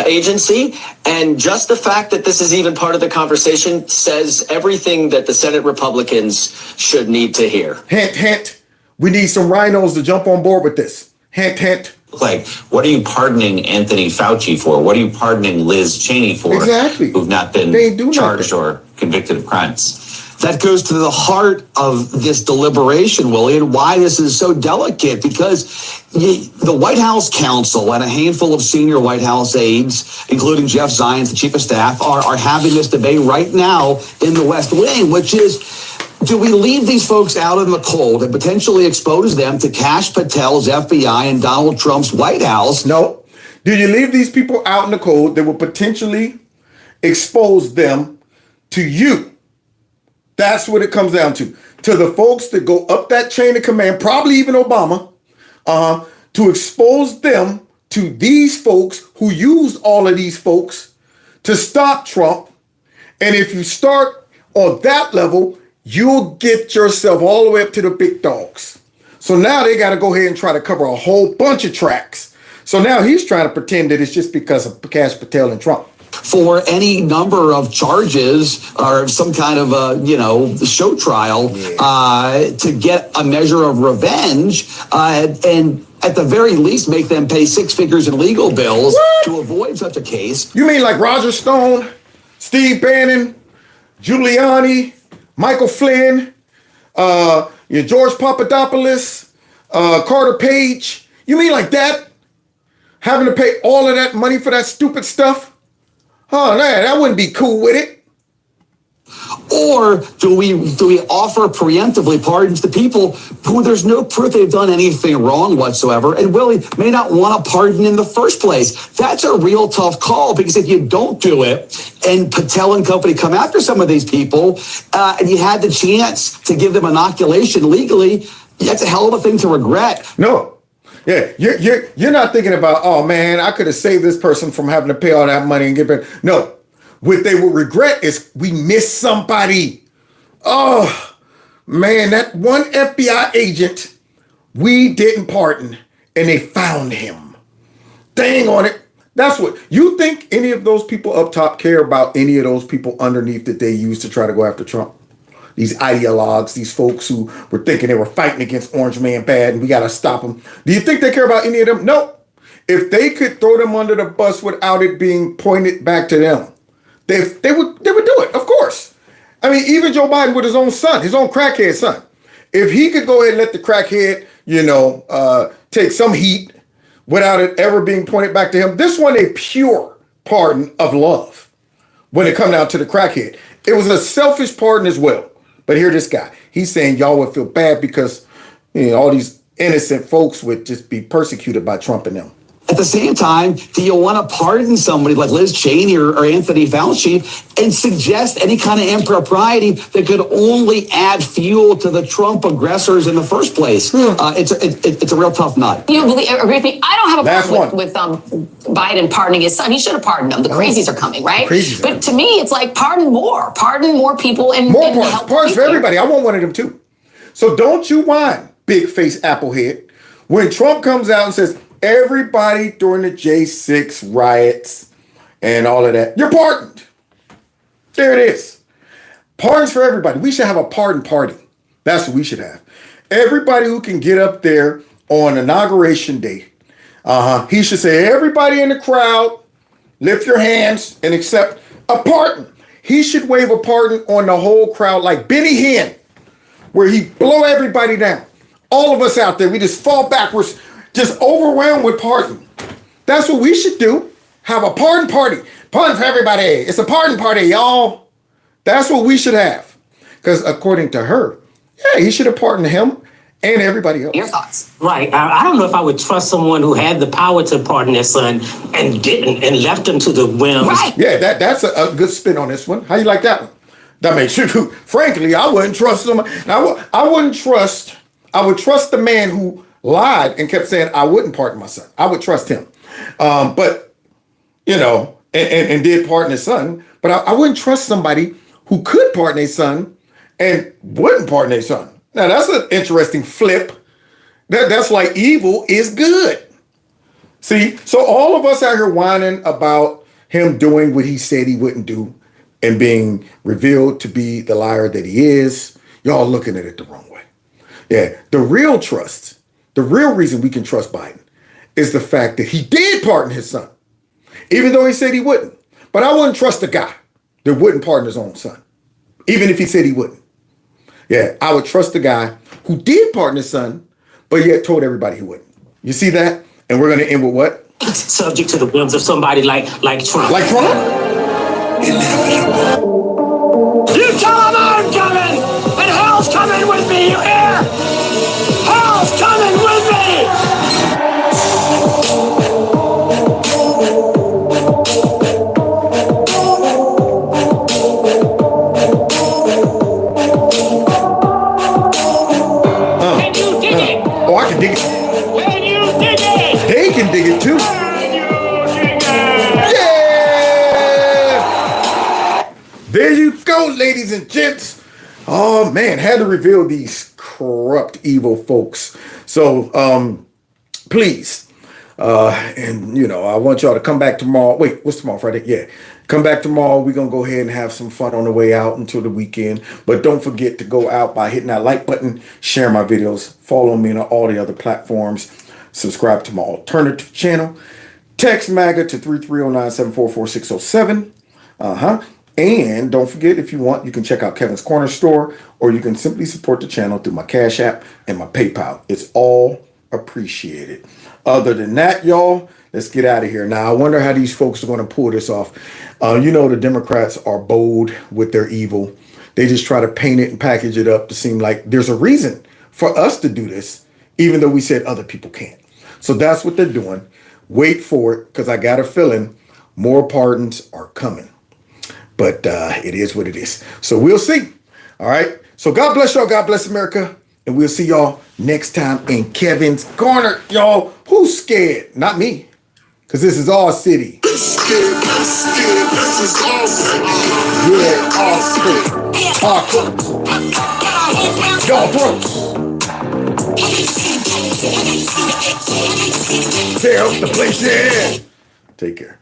Agency, and just the fact that this is even part of the conversation says everything that the Senate Republicans should need to hear. Hint, hint. We need some rhinos to jump on board with this. Hint, hint. Like, what are you pardoning Anthony Fauci for? What are you pardoning Liz Cheney for? Exactly. Who've not been charged or convicted of crimes. That goes to the heart of this deliberation, Willie, and why this is so delicate, because the White House counsel and a handful of senior White House aides, including Jeff Zients, the chief of staff, are having this debate right now in the West Wing, which is, do we leave these folks out in the cold and potentially expose them to Kash Patel's FBI and Donald Trump's White House? No. Do you leave these people out in the cold that will potentially expose them to you? That's what it comes down to. To the folks that go up that chain of command, probably even Obama, to expose them to these folks who used all of these folks to stop Trump. And if you start on that level, you'll get yourself all the way up to the big dogs. So now they got to go ahead and try to cover a whole bunch of tracks. So now he's trying to pretend that it's just because of Kash Patel and Trump. For any number of charges or some kind of show trial to get a measure of revenge and at the very least make them pay six figures in legal bills to avoid such a case. You mean like Roger Stone, Steve Bannon, Giuliani, Michael Flynn, George Papadopoulos, Carter Page? You mean like that? Having to pay all of that money for that stupid stuff? Oh, man, that wouldn't be cool with it. Or do we offer preemptively pardons to people who there's no proof they've done anything wrong whatsoever and really may not want a pardon in the first place? That's a real tough call, because if you don't do it and Patel and company come after some of these people and you had the chance to give them inoculation legally, that's a hell of a thing to regret. No, Yeah, you're not thinking about, oh man, I could have saved this person from having to pay all that money and get back. No, what they will regret is we missed somebody. Oh man, that one FBI agent we didn't pardon, and they found him. Dang on it. That's what you think. Any of those people up top care about any of those people underneath that they used to try to go after Trump? These ideologues, these folks who were thinking they were fighting against Orange Man bad and we got to stop them. Do you think they care about any of them? No. If they could throw them under the bus without it being pointed back to them, they would do it, of course. I mean, even Joe Biden with his own son, his own crackhead son. If he could go ahead and let the crackhead, take some heat without it ever being pointed back to him, this one a pure pardon of love when it come down to the crackhead. It was a selfish pardon as well. But here this guy, he's saying y'all would feel bad because all these innocent folks would just be persecuted by Trump and them. At the same time, do you want to pardon somebody like Liz Cheney or Anthony Fauci and suggest any kind of impropriety that could only add fuel to the Trump aggressors in the first place? It's a real tough nut. You agree with me? I don't have a problem with Biden pardoning his son. He should have pardoned him. The crazies are coming, right? But to me, it's like pardon more people and more pardons for everybody. I want one of them too. So don't you whine, big face applehead, when Trump comes out and says, everybody during the J6 riots and all of that, you're pardoned. There it is. Pardons for everybody. We should have a pardon party. That's what we should have. Everybody who can get up there on inauguration day, he should say, everybody in the crowd, lift your hands and accept a pardon. He should wave a pardon on the whole crowd like Benny Hinn, where he blow everybody down. All of us out there, we just fall backwards, just overwhelmed with pardon. That's what we should do. Have a pardon party. Pardon for everybody. It's a pardon party, y'all. That's what we should have. Because according to her, yeah, he should have pardoned him and everybody else. Your thoughts? Right. I don't know if I would trust someone who had the power to pardon their son and didn't and left him to the whims. Right. Yeah, that's a good spin on this one. How you like that one? That makes you, frankly, I wouldn't trust him. I would trust the man who lied and kept saying, I wouldn't pardon my son. I would trust him. But, and did pardon his son. But I wouldn't trust somebody who could pardon a son and wouldn't pardon a son. Now, that's an interesting flip. That's like evil is good. See, so all of us out here whining about him doing what he said he wouldn't do and being revealed to be the liar that he is, y'all looking at it the wrong way. Yeah, the real trust, the real reason we can trust Biden is the fact that he did pardon his son, even though he said he wouldn't. But I wouldn't trust a guy that wouldn't pardon his own son, even if he said he wouldn't. Yeah, I would trust the guy who did pardon his son, but yet told everybody he wouldn't. You see that? And we're going to end with what? Subject to the whims of somebody like Trump. Like Trump? Inevitable. You tell him I'm coming, and hell's coming with me, you hear? Hell's coming with me! Oh, I can dig it. Can you dig it? They can dig it too. Can you dig it? Yeah! There you go, ladies and gents. Oh man, had to reveal these corrupt, evil folks. So, please, and I want y'all to come back tomorrow. Wait, what's tomorrow? Friday? Yeah. Come back tomorrow. We're going to go ahead and have some fun on the way out until the weekend. But don't forget to go out by hitting that like button, share my videos, follow me on all the other platforms, subscribe to my alternative channel, text MAGA to 330-974-4607. And don't forget, if you want, you can check out Kevin's Corner Store, or you can simply support the channel through my Cash App and my PayPal. It's all appreciated. Other than that, y'all, let's get out of here. Now, I wonder how these folks are going to pull this off. The Democrats are bold with their evil. They just try to paint it and package it up to seem like there's a reason for us to do this, even though we said other people can't. So that's what they're doing. Wait for it, because I got a feeling more pardons are coming. But it is what it is. So we'll see. All right. So God bless y'all. God bless America. And we'll see y'all next time in Kevin's Corner. Y'all, who's scared? Not me. Because this is our city. This is our city. Yeah, our city. Our crooks. Y'all crooks. Tear up the place, yeah. Take care.